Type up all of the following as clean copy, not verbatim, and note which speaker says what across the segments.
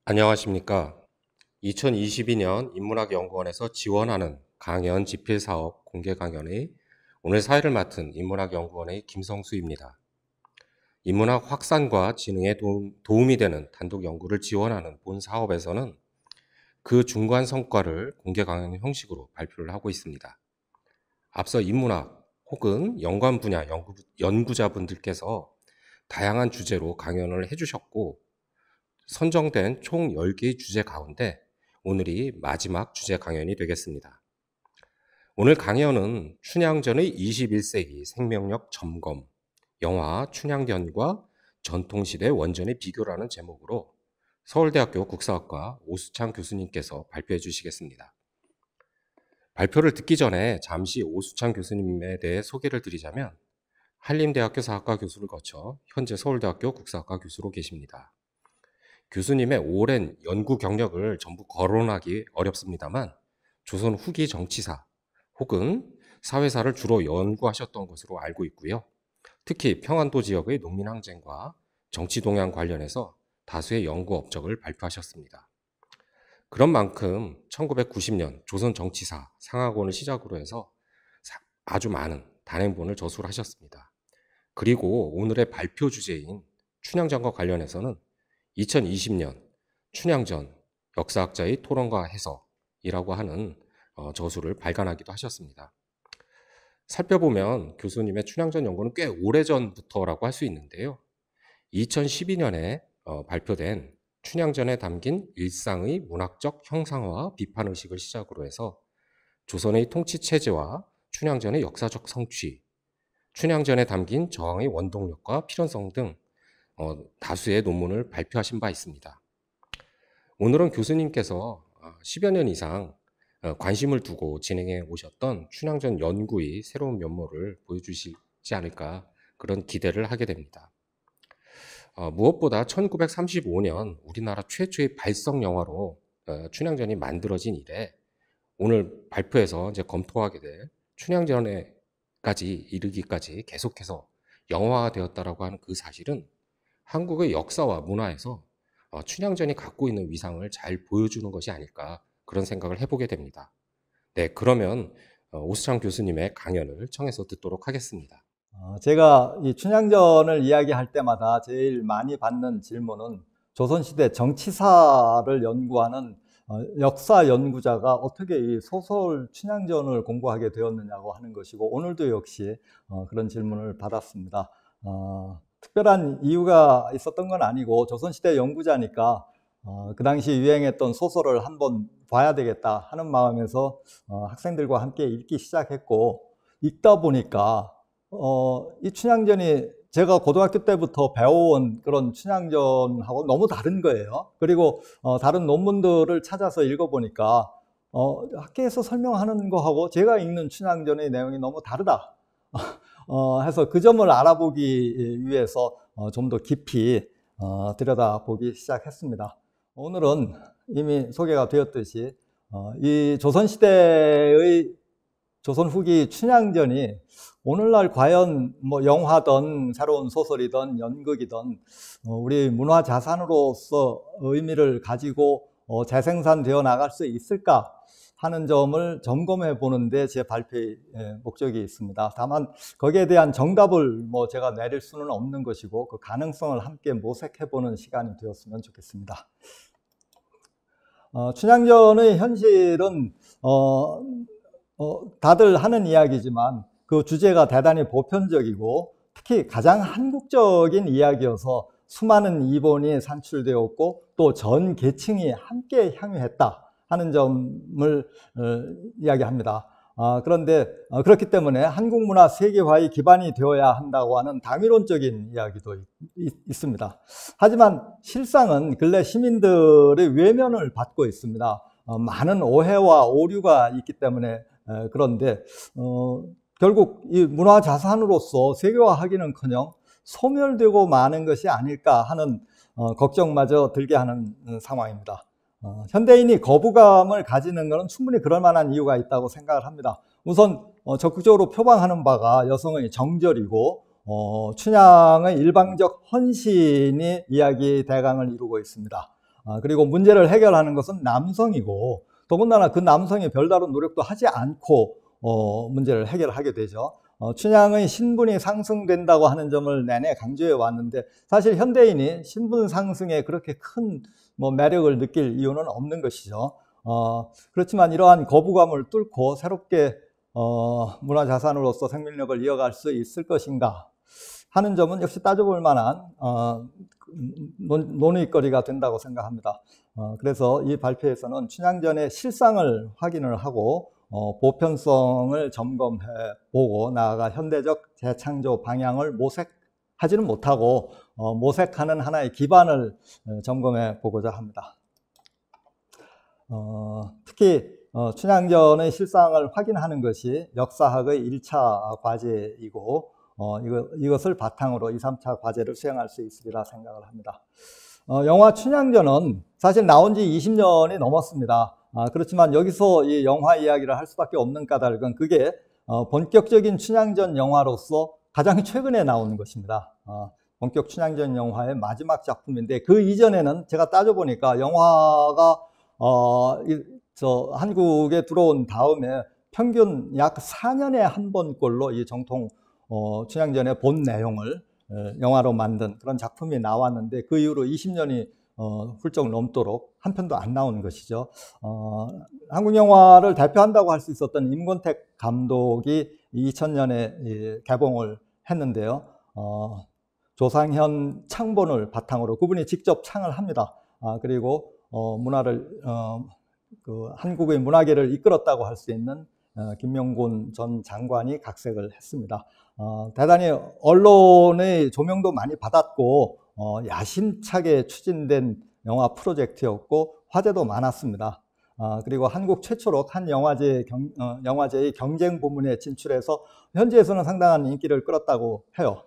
Speaker 1: 안녕하십니까. 2022년 인문학연구원에서 지원하는 강연 집필사업 공개 강연의 오늘 사회를 맡은 인문학연구원의 김성수입니다. 인문학 확산과 진흥에 도움이 되는 단독 연구를 지원하는 본 사업에서는 그 중간 성과를 공개 강연 형식으로 발표를 하고 있습니다. 앞서 인문학 혹은 연관 분야 연구자분들께서 다양한 주제로 강연을 해주셨고, 선정된 총 10개의 주제 가운데 오늘이 마지막 주제 강연이 되겠습니다. 오늘 강연은 춘향전의 21세기 생명력 점검, 영화 춘향전과 전통시대 원전의 비교라는 제목으로 서울대학교 국사학과 오수창 교수님께서 발표해 주시겠습니다. 발표를 듣기 전에 잠시 오수창 교수님에 대해 소개를 드리자면 한림대학교 사학과 교수를 거쳐 현재 서울대학교 국사학과 교수로 계십니다. 교수님의 오랜 연구 경력을 전부 거론하기 어렵습니다만 조선 후기 정치사 혹은 사회사를 주로 연구하셨던 것으로 알고 있고요. 특히 평안도 지역의 농민항쟁과 정치동향 관련해서 다수의 연구 업적을 발표하셨습니다. 그런 만큼 1990년 조선 정치사 상하권을 시작으로 해서 아주 많은 단행본을 저술을 하셨습니다. 그리고 오늘의 발표 주제인 춘향전과 관련해서는 2020년 춘향전 역사학자의 토론과 해석이라고 하는 저술을 발간하기도 하셨습니다. 살펴보면 교수님의 춘향전 연구는 꽤 오래전부터라고 할 수 있는데요. 2012년에 발표된 춘향전에 담긴 일상의 문학적 형상화 비판의식을 시작으로 해서 조선의 통치체제와 춘향전의 역사적 성취, 춘향전에 담긴 저항의 원동력과 필연성 등 다수의 논문을 발표하신 바 있습니다. 오늘은 교수님께서 10여 년 이상 관심을 두고 진행해 오셨던 춘향전 연구의 새로운 면모를 보여주시지 않을까 그런 기대를 하게 됩니다. 무엇보다 1935년 우리나라 최초의 발성 영화로 춘향전이 만들어진 이래 오늘 발표에서 이제 검토하게 될 춘향전에까지 이르기까지 계속해서 영화화되었다라고 하는 그 사실은 한국의 역사와 문화에서 춘향전이 갖고 있는 위상을 잘 보여주는 것이 아닐까 그런 생각을 해보게 됩니다. 네, 그러면 오수창 교수님의 강연을 청해서 듣도록 하겠습니다.
Speaker 2: 제가 이 춘향전을 이야기할 때마다 제일 많이 받는 질문은 조선시대 정치사를 연구하는 역사 연구자가 어떻게 이 소설 춘향전을 공부하게 되었느냐고 하는 것이고, 오늘도 역시 그런 질문을 받았습니다. 특별한 이유가 있었던 건 아니고 조선시대 연구자니까 그 당시 유행했던 소설을 한번 봐야 되겠다 하는 마음에서 학생들과 함께 읽기 시작했고, 읽다 보니까 이 춘향전이 제가 고등학교 때부터 배워온 그런 춘향전하고 너무 다른 거예요. 그리고 다른 논문들을 찾아서 읽어보니까 학계에서 설명하는 거하고 제가 읽는 춘향전의 내용이 너무 다르다 해서 그 점을 알아보기 위해서 좀 더 깊이 들여다보기 시작했습니다. 오늘은 이미 소개가 되었듯이 이 조선시대의 조선 후기 춘향전이 오늘날 과연 뭐 영화든 새로운 소설이든 연극이든 우리 문화 자산으로서 의미를 가지고 재생산되어 나갈 수 있을까 하는 점을 점검해 보는데 제 발표의 목적이 있습니다. 다만 거기에 대한 정답을 뭐 제가 내릴 수는 없는 것이고 그 가능성을 함께 모색해 보는 시간이 되었으면 좋겠습니다. 춘향전의 현실은 다들 하는 이야기지만 그 주제가 대단히 보편적이고 특히 가장 한국적인 이야기여서 수많은 이본이 산출되었고 또 전 계층이 함께 향유했다 하는 점을 이야기합니다. 그런데 그렇기 때문에 한국 문화 세계화의 기반이 되어야 한다고 하는 당위론적인 이야기도 있습니다. 하지만 실상은 근래 시민들의 외면을 받고 있습니다. 많은 오해와 오류가 있기 때문에 그런데 결국 이 문화 자산으로서 세계화하기는커녕 소멸되고 마는 것이 아닐까 하는 걱정마저 들게 하는 상황입니다. 현대인이 거부감을 가지는 것은 충분히 그럴 만한 이유가 있다고 생각을 합니다. 우선 적극적으로 표방하는 바가 여성의 정절이고 춘향의 일방적 헌신이 이야기 대강을 이루고 있습니다. 그리고 문제를 해결하는 것은 남성이고, 더군다나 그 남성이 별다른 노력도 하지 않고 문제를 해결하게 되죠. 춘향의 신분이 상승된다고 하는 점을 내내 강조해 왔는데, 사실 현대인이 신분 상승에 그렇게 큰 매력을 느낄 이유는 없는 것이죠. 그렇지만 이러한 거부감을 뚫고 새롭게 문화자산으로서 생명력을 이어갈 수 있을 것인가 하는 점은 역시 따져볼 만한 논의거리가 된다고 생각합니다. 그래서 이 발표에서는 춘향전의 실상을 확인을 하고 보편성을 점검해 보고, 나아가 현대적 재창조 방향을 모색하지는 못하고 모색하는 하나의 기반을 점검해 보고자 합니다. 특히 춘향전의 실상을 확인하는 것이 역사학의 1차 과제이고, 이것을 바탕으로 2, 3차 과제를 수행할 수 있으리라 생각을 합니다. 영화 춘향전은 사실 나온 지 20년이 넘었습니다. 그렇지만 여기서 이 영화 이야기를 할 수밖에 없는 까닭은 그게 본격적인 춘향전 영화로서 가장 최근에 나오는 것입니다. 본격 춘향전 영화의 마지막 작품인데, 그 이전에는 제가 따져보니까 영화가 한국에 들어온 다음에 평균 약 4년에 한 번꼴로 이 정통 춘향전의 본 내용을 영화로 만든 그런 작품이 나왔는데, 그 이후로 20년이 훌쩍 넘도록 한 편도 안 나오는 것이죠. 한국 영화를 대표한다고 할 수 있었던 임권택 감독이 2000년에 개봉을 했는데요. 조상현 창본을 바탕으로 그분이 직접 창을 합니다. 그리고 한국의 문화계를 이끌었다고 할 수 있는 김명곤 전 장관이 각색을 했습니다. 대단히 언론의 조명도 많이 받았고 야심차게 추진된 영화 프로젝트였고 화제도 많았습니다. 그리고 한국 최초로 칸 영화제의 경쟁 부문에 진출해서 현지에서는 상당한 인기를 끌었다고 해요.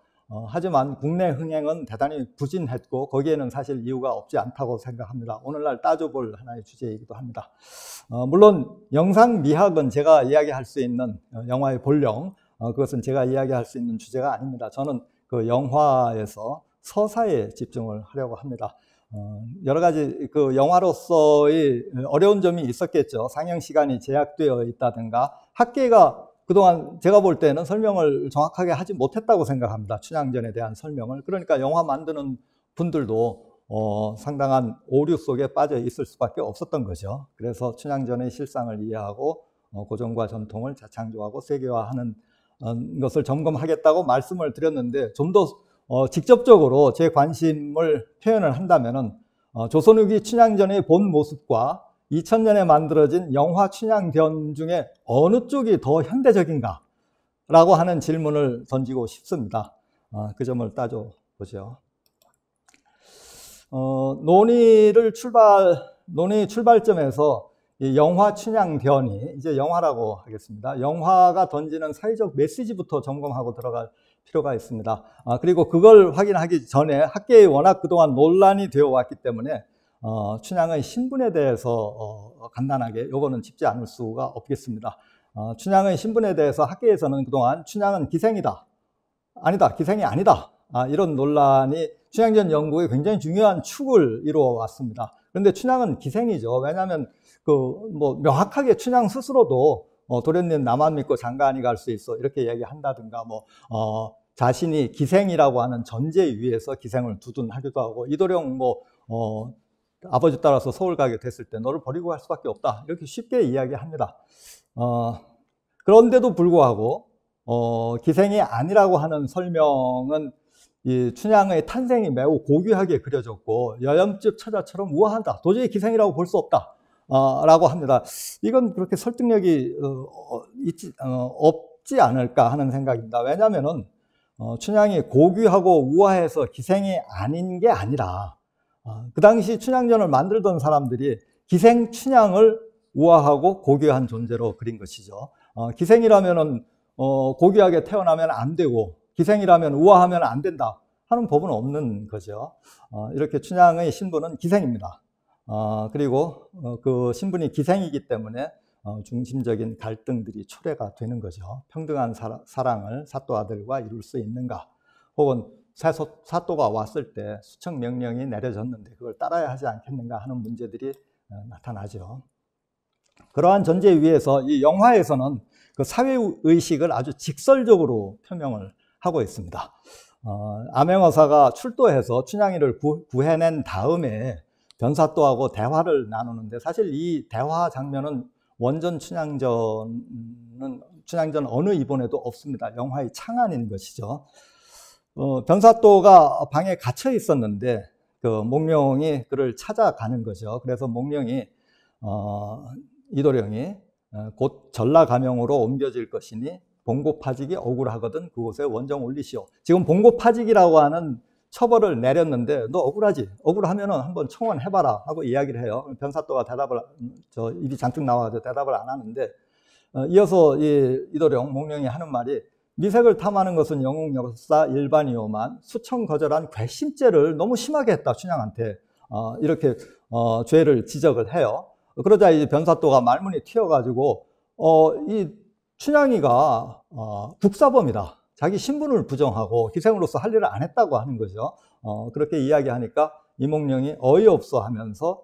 Speaker 2: 하지만 국내 흥행은 대단히 부진했고, 거기에는 사실 이유가 없지 않다고 생각합니다. 오늘날 따져볼 하나의 주제이기도 합니다. 물론 영상 미학은 제가 이야기할 수 있는 영화의 본령, 그것은 제가 이야기할 수 있는 주제가 아닙니다. 저는 그 영화에서 서사에 집중을 하려고 합니다. 여러 가지 그 영화로서의 어려운 점이 있었겠죠. 상영 시간이 제약되어 있다든가, 학계가 그동안 제가 볼 때는 설명을 정확하게 하지 못했다고 생각합니다. 춘향전에 대한 설명을. 그러니까 영화 만드는 분들도 상당한 오류 속에 빠져 있을 수밖에 없었던 거죠. 그래서 춘향전의 실상을 이해하고 고전과 전통을 재창조하고 세계화하는 것을 점검하겠다고 말씀을 드렸는데, 좀 더 직접적으로 제 관심을 표현을 한다면은 조선 후기 춘향전의 본 모습과 2000년에 만들어진 영화 춘향전 중에 어느 쪽이 더 현대적인가 라고 하는 질문을 던지고 싶습니다. 그 점을 따져보죠. 논의 출발점에서 이 영화 춘향전이, 이제 영화라고 하겠습니다. 영화가 던지는 사회적 메시지부터 점검하고 들어갈 필요가 있습니다. 그리고 그걸 확인하기 전에 학계에 워낙 그동안 논란이 되어 왔기 때문에 춘향의 신분에 대해서 간단하게 요거는 짚지 않을 수가 없겠습니다. 춘향의 신분에 대해서 학계에서는 그동안 춘향은 기생이다, 아니다, 기생이 아니다, 이런 논란이 춘향전 연구에 굉장히 중요한 축을 이루어 왔습니다. 그런데 춘향은 기생이죠. 왜냐하면 명확하게 춘향 스스로도 도련님 나만 믿고 장가하니 갈 수 있어 이렇게 얘기한다든가, 자신이 기생이라고 하는 전제 위에서 기생을 두둔하기도 하고, 이도령 아버지 따라서 서울 가게 됐을 때 너를 버리고 갈 수밖에 없다, 이렇게 쉽게 이야기합니다. 그런데도 불구하고 기생이 아니라고 하는 설명은 이 춘향의 탄생이 매우 고귀하게 그려졌고, 여염집 처자처럼 우아하다, 도저히 기생이라고 볼 수 없다 라고 합니다. 이건 그렇게 설득력이 없지 않을까 하는 생각입니다. 왜냐하면은 춘향이 고귀하고 우아해서 기생이 아닌 게 아니라, 그 당시 춘향전을 만들던 사람들이 기생 춘향을 우아하고 고귀한 존재로 그린 것이죠. 기생이라면은 고귀하게 태어나면 안 되고, 기생이라면 우아하면 안 된다 하는 법은 없는 거죠. 이렇게 춘향의 신분은 기생입니다. 그리고 그 신분이 기생이기 때문에 중심적인 갈등들이 초래가 되는 거죠. 평등한 사랑을 사또아들과 이룰 수 있는가, 혹은 사또가 왔을 때 수청 명령이 내려졌는데 그걸 따라야 하지 않겠는가 하는 문제들이 나타나죠. 그러한 전제 위에서 이 영화에서는 그 사회의식을 아주 직설적으로 표명을 하고 있습니다. 암행어사가 출도해서 춘향이를 구해낸 다음에 변사또하고 대화를 나누는데, 사실 이 대화 장면은 원전 춘향전 어느 이본에도 없습니다. 영화의 창안인 것이죠. 변사또가 방에 갇혀 있었는데 그 몽룡이 그를 찾아가는 거죠. 그래서 몽룡이 이도령이 곧 전라가명으로 옮겨질 것이니 봉고파직이 억울하거든 그곳에 원정 올리시오. 지금 봉고파직이라고 하는 처벌을 내렸는데 너 억울하지? 억울하면은 한번 청원해봐라 하고 이야기를 해요. 변사또가 입이 잔뜩 나와서 대답을 안 하는데, 이어서 이도령, 몽룡이 하는 말이 미색을 탐하는 것은 영웅 역사 일반이오만 수청거절한 괘씸죄를 너무 심하게 했다 춘향한테, 이렇게 죄를 지적을 해요. 그러자 이제 변사또가 말문이 튀어가지고 이 춘향이가 국사범이다. 자기 신분을 부정하고 희생으로서 할 일을 안 했다고 하는 거죠. 그렇게 이야기하니까 이몽룡이 어이없어 하면서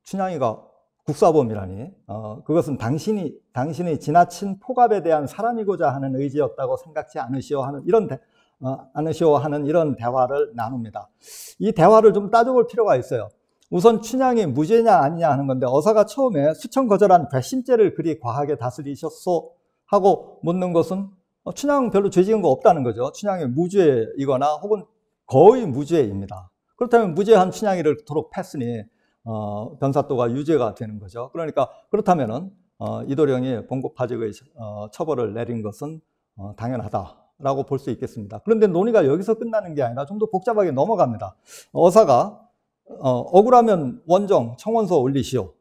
Speaker 2: 춘향이가 국사범이라니, 그것은 당신이 지나친 폭압에 대한 사람이고자 하는 의지였다고 생각지 않으시오 하는 이런 대화를 나눕니다. 이 대화를 좀 따져볼 필요가 있어요. 우선 춘향이 무죄냐 아니냐 하는 건데, 어사가 처음에 수청거절한 괘씸죄를 그리 과하게 다스리셨소 하고 묻는 것은 춘향 별로 죄 지은 거 없다는 거죠. 춘향이 무죄이거나 혹은 거의 무죄입니다. 그렇다면 무죄한 춘향이를 그토록 팼으니 변사또가 유죄가 되는 거죠. 그러니까 그렇다면은 이도령이 봉고파직의 처벌을 내린 것은 당연하다라고 볼 수 있겠습니다. 그런데 논의가 여기서 끝나는 게 아니라 좀 더 복잡하게 넘어갑니다. 어사가 억울하면 원정 청원서 올리시오.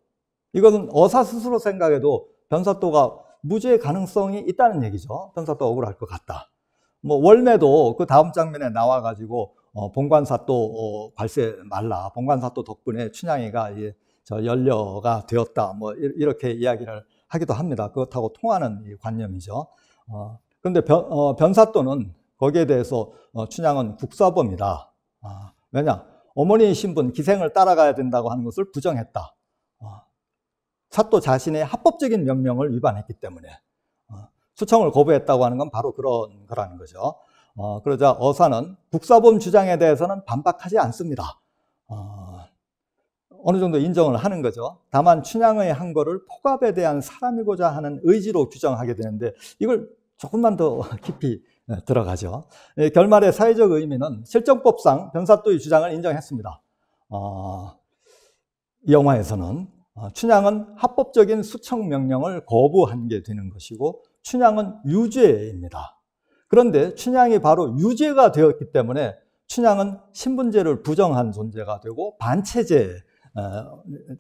Speaker 2: 이것은 어사 스스로 생각해도 변사또가 무죄의 가능성이 있다는 얘기죠. 변사또 억울할 것 같다. 월매도 그 다음 장면에 나와가지고 본관사또 발세 말라. 본관사또 덕분에 춘향이가 연료가 되었다. 이렇게 이야기를 하기도 합니다. 그것하고 통하는 관념이죠. 그런데 변사또는 거기에 대해서 춘향은 국사범이다. 왜냐? 어머니의 신분, 기생을 따라가야 된다고 하는 것을 부정했다. 사또 자신의 합법적인 명령을 위반했기 때문에 수청을 거부했다고 하는 건 바로 그런 거라는 거죠. 그러자 어사는 국사범 주장에 대해서는 반박하지 않습니다. 어느 정도 인정을 하는 거죠. 다만 춘향의 한 거를 폭압에 대한 사람이고자 하는 의지로 규정하게 되는데, 이걸 조금만 더 깊이 들어가죠. 결말의 사회적 의미는 실정법상 변사또의 주장을 인정했습니다. 이 영화에서는 춘향은 합법적인 수청 명령을 거부한 게 되는 것이고 춘향은 유죄입니다. 그런데 춘향이 바로 유죄가 되었기 때문에 춘향은 신분제를 부정한 존재가 되고 반체제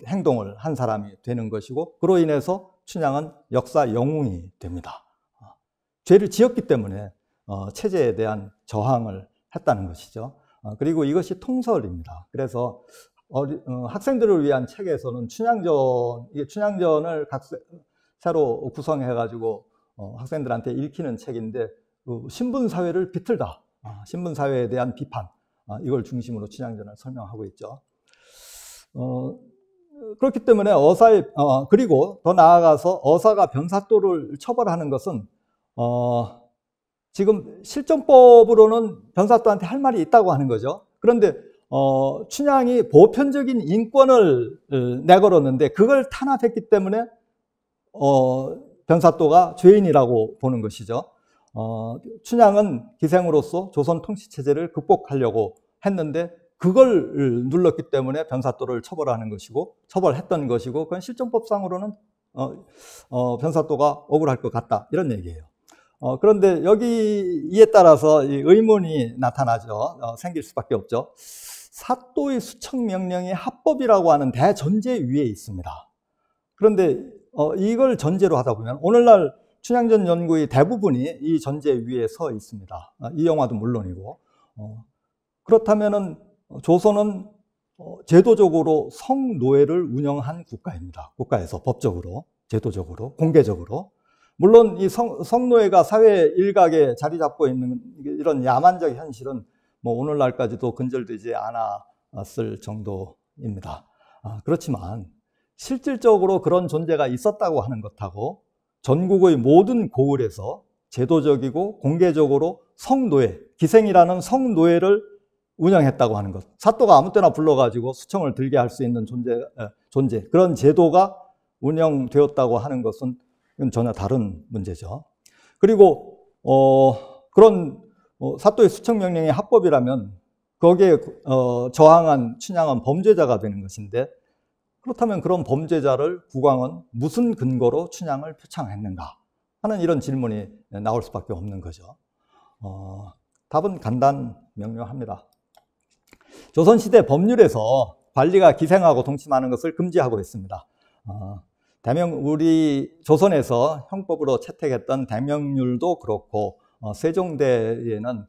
Speaker 2: 행동을 한 사람이 되는 것이고, 그로 인해서 춘향은 역사 영웅이 됩니다. 죄를 지었기 때문에 체제에 대한 저항을 했다는 것이죠. 그리고 이것이 통설입니다. 그래서 학생들을 위한 책에서는 춘향전을 새로 구성해가지고 학생들한테 읽히는 책인데, 신분사회를 비틀다, 신분사회에 대한 비판, 이걸 중심으로 춘향전을 설명하고 있죠. 그렇기 때문에 그리고 더 나아가서 어사가 변사또를 처벌하는 것은 지금 실정법으로는 변사또한테 할 말이 있다고 하는 거죠. 그런데 춘향이 보편적인 인권을 내걸었는데 그걸 탄압했기 때문에 변사또가 죄인이라고 보는 것이죠. 춘향은 기생으로서 조선 통치체제를 극복하려고 했는데 그걸 눌렀기 때문에 변사또를 처벌했던 것이고, 그건 실정법상으로는 변사또가 억울할 것 같다, 이런 얘기예요. 그런데 이에 따라서 의문이 나타나죠. 생길 수밖에 없죠. 사또의 수청 명령이 합법이라고 하는 대전제 위에 있습니다. 그런데 이걸 전제로 하다 보면 오늘날 춘향전 연구의 대부분이 이 전제 위에 서 있습니다. 이 영화도 물론이고. 그렇다면은 조선은 제도적으로 성노예를 운영한 국가입니다. 국가에서 법적으로, 제도적으로, 공개적으로. 물론 이 성노예가 사회 일각에 자리 잡고 있는 이런 야만적 현실은 뭐 오늘날까지도 근절되지 않았을 정도입니다. 그렇지만 실질적으로 그런 존재가 있었다고 하는 것하고 전국의 모든 고을에서 제도적이고 공개적으로 성노예, 기생이라는 성노예를 운영했다고 하는 것. 사또가 아무 때나 불러가지고 수청을 들게 할 수 있는 존재, 그런 제도가 운영되었다고 하는 것은 전혀 다른 문제죠. 그리고 그런 사또의 수청 명령이 합법이라면 거기에 저항한 춘향은 범죄자가 되는 것인데, 그렇다면 그런 범죄자를 국왕은 무슨 근거로 춘향을 표창했는가 하는 이런 질문이 나올 수밖에 없는 거죠. 답은 간단 명료합니다. 조선시대 법률에서 관리가 기생하고 동침하는 것을 금지하고 있습니다. 우리 조선에서 형법으로 채택했던 대명률도 그렇고, 세종대에는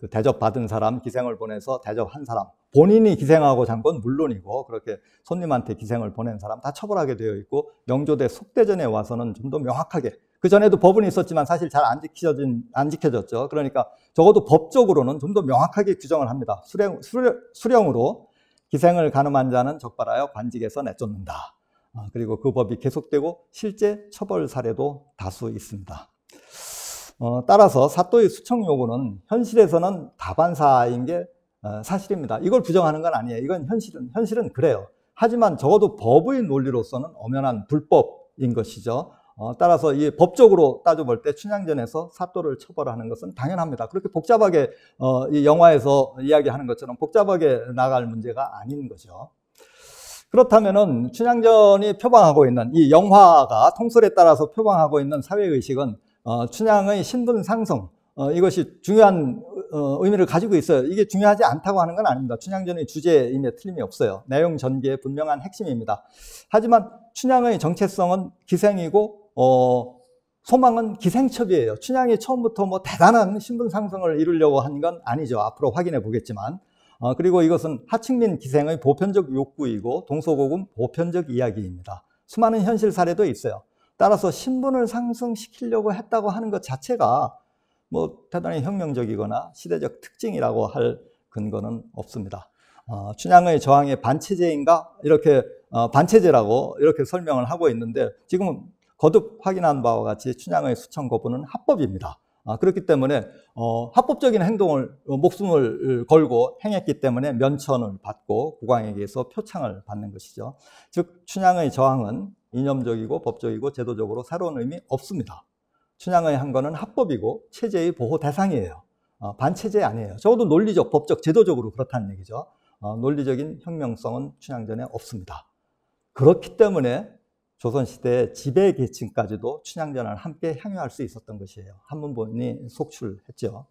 Speaker 2: 그 대접받은 사람, 기생을 보내서 대접한 사람, 본인이 기생하고 잔 건 물론이고 그렇게 손님한테 기생을 보낸 사람 다 처벌하게 되어 있고, 영조대 속대전에 와서는 좀 더 명확하게, 그 전에도 법은 있었지만 사실 잘 안 지켜졌죠. 그러니까 적어도 법적으로는 좀 더 명확하게 규정을 합니다. 수령으로 기생을 간음한 자는 적발하여 관직에서 내쫓는다. 그리고 그 법이 계속되고 실제 처벌 사례도 다수 있습니다. 따라서 사또의 수청 요구는 현실에서는 다반사인 게 사실입니다. 이걸 부정하는 건 아니에요. 이건 현실은 그래요. 하지만 적어도 법의 논리로서는 엄연한 불법인 것이죠. 따라서 이 법적으로 따져볼 때 춘향전에서 사또를 처벌하는 것은 당연합니다. 그렇게 복잡하게 이 영화에서 이야기하는 것처럼 복잡하게 나갈 문제가 아닌 거죠. 그렇다면은 춘향전이 표방하고 있는 이 영화가 통설에 따라서 표방하고 있는 사회의식은 춘향의 신분 상승, 이것이 중요한 의미를 가지고 있어요. 이게 중요하지 않다고 하는 건 아닙니다. 춘향전의 주제임에 틀림이 없어요. 내용 전개의 분명한 핵심입니다. 하지만 춘향의 정체성은 기생이고 소망은 기생첩이에요. 춘향이 처음부터 뭐 대단한 신분 상승을 이루려고 한 건 아니죠. 앞으로 확인해 보겠지만. 그리고 이것은 하층민 기생의 보편적 욕구이고 동서고금 보편적 이야기입니다. 수많은 현실 사례도 있어요. 따라서 신분을 상승시키려고 했다고 하는 것 자체가 뭐 대단히 혁명적이거나 시대적 특징이라고 할 근거는 없습니다. 춘향의 저항의 반체제인가? 이렇게 반체제라고 이렇게 설명을 하고 있는데, 지금은 거듭 확인한 바와 같이 춘향의 수청 거부는 합법입니다. 그렇기 때문에 합법적인 행동을 목숨을 걸고 행했기 때문에 면천을 받고 국왕에게서 표창을 받는 것이죠. 즉 춘향의 저항은 이념적이고 법적이고 제도적으로 새로운 의미 없습니다. 춘향의 한 거는 합법이고 체제의 보호 대상이에요. 반체제 아니에요. 적어도 논리적, 법적, 제도적으로 그렇다는 얘기죠. 논리적인 혁명성은 춘향전에 없습니다. 그렇기 때문에 조선시대의 지배계층까지도 춘향전을 함께 향유할 수 있었던 것이에요. 한문본이 속출했죠.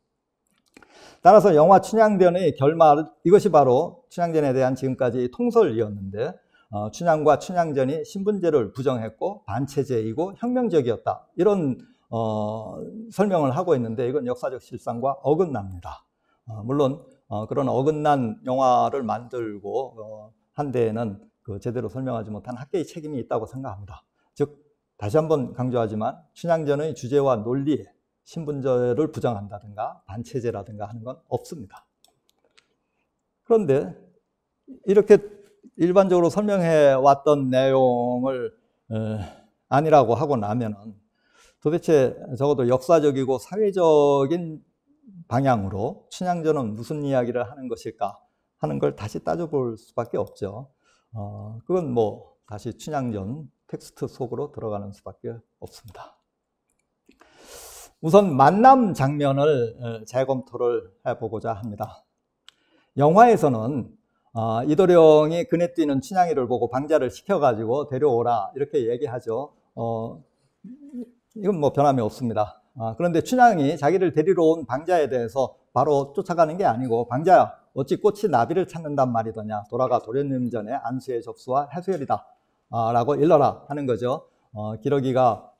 Speaker 2: 따라서 영화 춘향전의 결말, 이것이 바로 춘향전에 대한 지금까지 통설이었는데, 춘향과 춘향전이 신분제를 부정했고 반체제이고 혁명적이었다, 이런 설명을 하고 있는데, 이건 역사적 실상과 어긋납니다. 물론 그런 어긋난 영화를 만들고 한 데에는 제대로 설명하지 못한 학계의 책임이 있다고 생각합니다. 즉 다시 한번 강조하지만 춘향전의 주제와 논리에 신분제를 부정한다든가 반체제라든가 하는 건 없습니다. 그런데 이렇게 일반적으로 설명해 왔던 내용을 아니라고 하고 나면은 도대체 적어도 역사적이고 사회적인 방향으로 춘향전은 무슨 이야기를 하는 것일까 하는 걸 다시 따져볼 수밖에 없죠. 그건 뭐 다시 춘향전 텍스트 속으로 들어가는 수밖에 없습니다. 우선 만남 장면을 재검토를 해보고자 합니다. 영화에서는 이도령이 그네 뛰는 춘향이를 보고 방자를 시켜가지고 데려오라 이렇게 얘기하죠. 이건 뭐 변함이 없습니다. 그런데 춘향이 자기를 데리러 온 방자에 대해서 바로 쫓아가는 게 아니고, 방자야 어찌 꽃이 나비를 찾는단 말이더냐, 돌아가 도련님 전에 안수의 접수와 해수열이다 라고 일러라 하는 거죠. 기러기가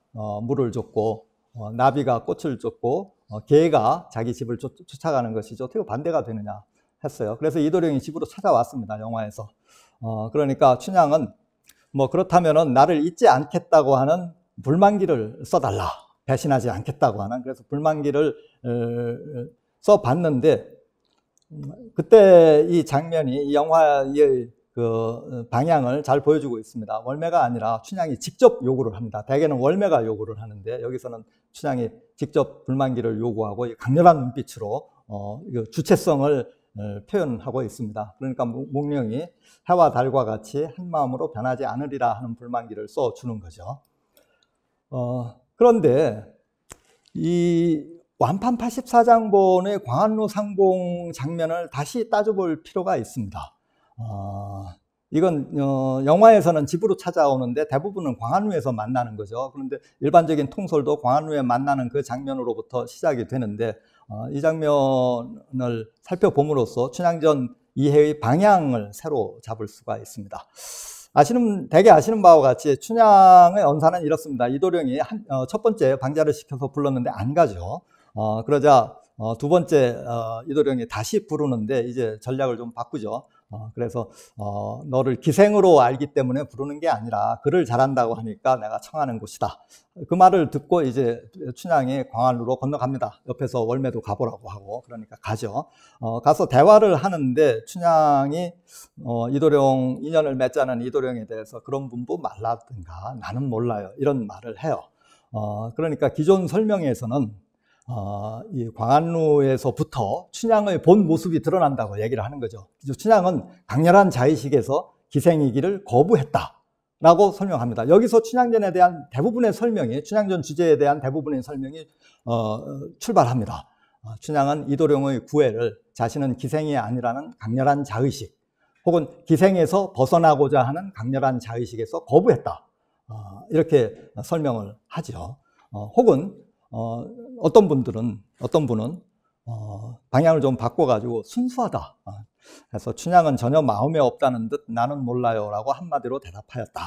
Speaker 2: 물을 줬고 나비가 꽃을 줬고 개가 자기 집을 쫓아가는 것이죠. 어떻게 반대가 되느냐 했어요. 그래서 이도령이 집으로 찾아왔습니다, 영화에서. 그러니까 춘향은 뭐 그렇다면은 나를 잊지 않겠다고 하는 불만기를 써달라. 배신하지 않겠다고 하는. 그래서 불만기를 써봤는데, 그때 이 장면이 이 영화의 그 방향을 잘 보여주고 있습니다. 월매가 아니라 춘향이 직접 요구를 합니다. 대개는 월매가 요구를 하는데 여기서는 춘향이 직접 불만기를 요구하고 강렬한 눈빛으로 주체성을 표현하고 있습니다. 그러니까 몽룡이 해와 달과 같이 한 마음으로 변하지 않으리라 하는 불만기를 써주는 거죠. 그런데 이 완판 84장본의 광안루 상봉 장면을 다시 따져볼 필요가 있습니다. 이건 영화에서는 집으로 찾아오는데 대부분은 광안루에서 만나는 거죠. 그런데 일반적인 통솔도 광안루에 만나는 그 장면으로부터 시작이 되는데 이 장면을 살펴봄으로써 춘향전 이해의 방향을 새로 잡을 수가 있습니다. 대개 아시는 바와 같이 춘향의 언사는 이렇습니다. 이도령이 첫 번째 방자를 시켜서 불렀는데 안 가죠. 그러자 두 번째 이도령이 다시 부르는데 이제 전략을 좀 바꾸죠. 그래서 너를 기생으로 알기 때문에 부르는 게 아니라 글을 잘한다고 하니까 내가 청하는 곳이다. 그 말을 듣고 이제 춘향이 광안루로 건너갑니다. 옆에서 월매도 가보라고 하고. 그러니까 가죠. 가서 대화를 하는데 춘향이 이도령 인연을 맺자는 이도령에 대해서 그런 분부 말라든가 나는 몰라요 이런 말을 해요. 그러니까 기존 설명에서는 이 광안루에서부터 춘향의 본 모습이 드러난다고 얘기를 하는 거죠. 춘향은 강렬한 자의식에서 기생이기를 거부했다라고 설명합니다. 여기서 춘향전에 대한 대부분의 설명이, 춘향전 주제에 대한 대부분의 설명이 출발합니다. 춘향은 이도령의 구애를 자신은 기생이 아니라는 강렬한 자의식, 혹은 기생에서 벗어나고자 하는 강렬한 자의식에서 거부했다. 이렇게 설명을 하죠. 혹은 어떤 분은 방향을 좀 바꿔가지고 순수하다. 그래서 춘향은 전혀 마음에 없다는 듯 나는 몰라요 라고 한마디로 대답하였다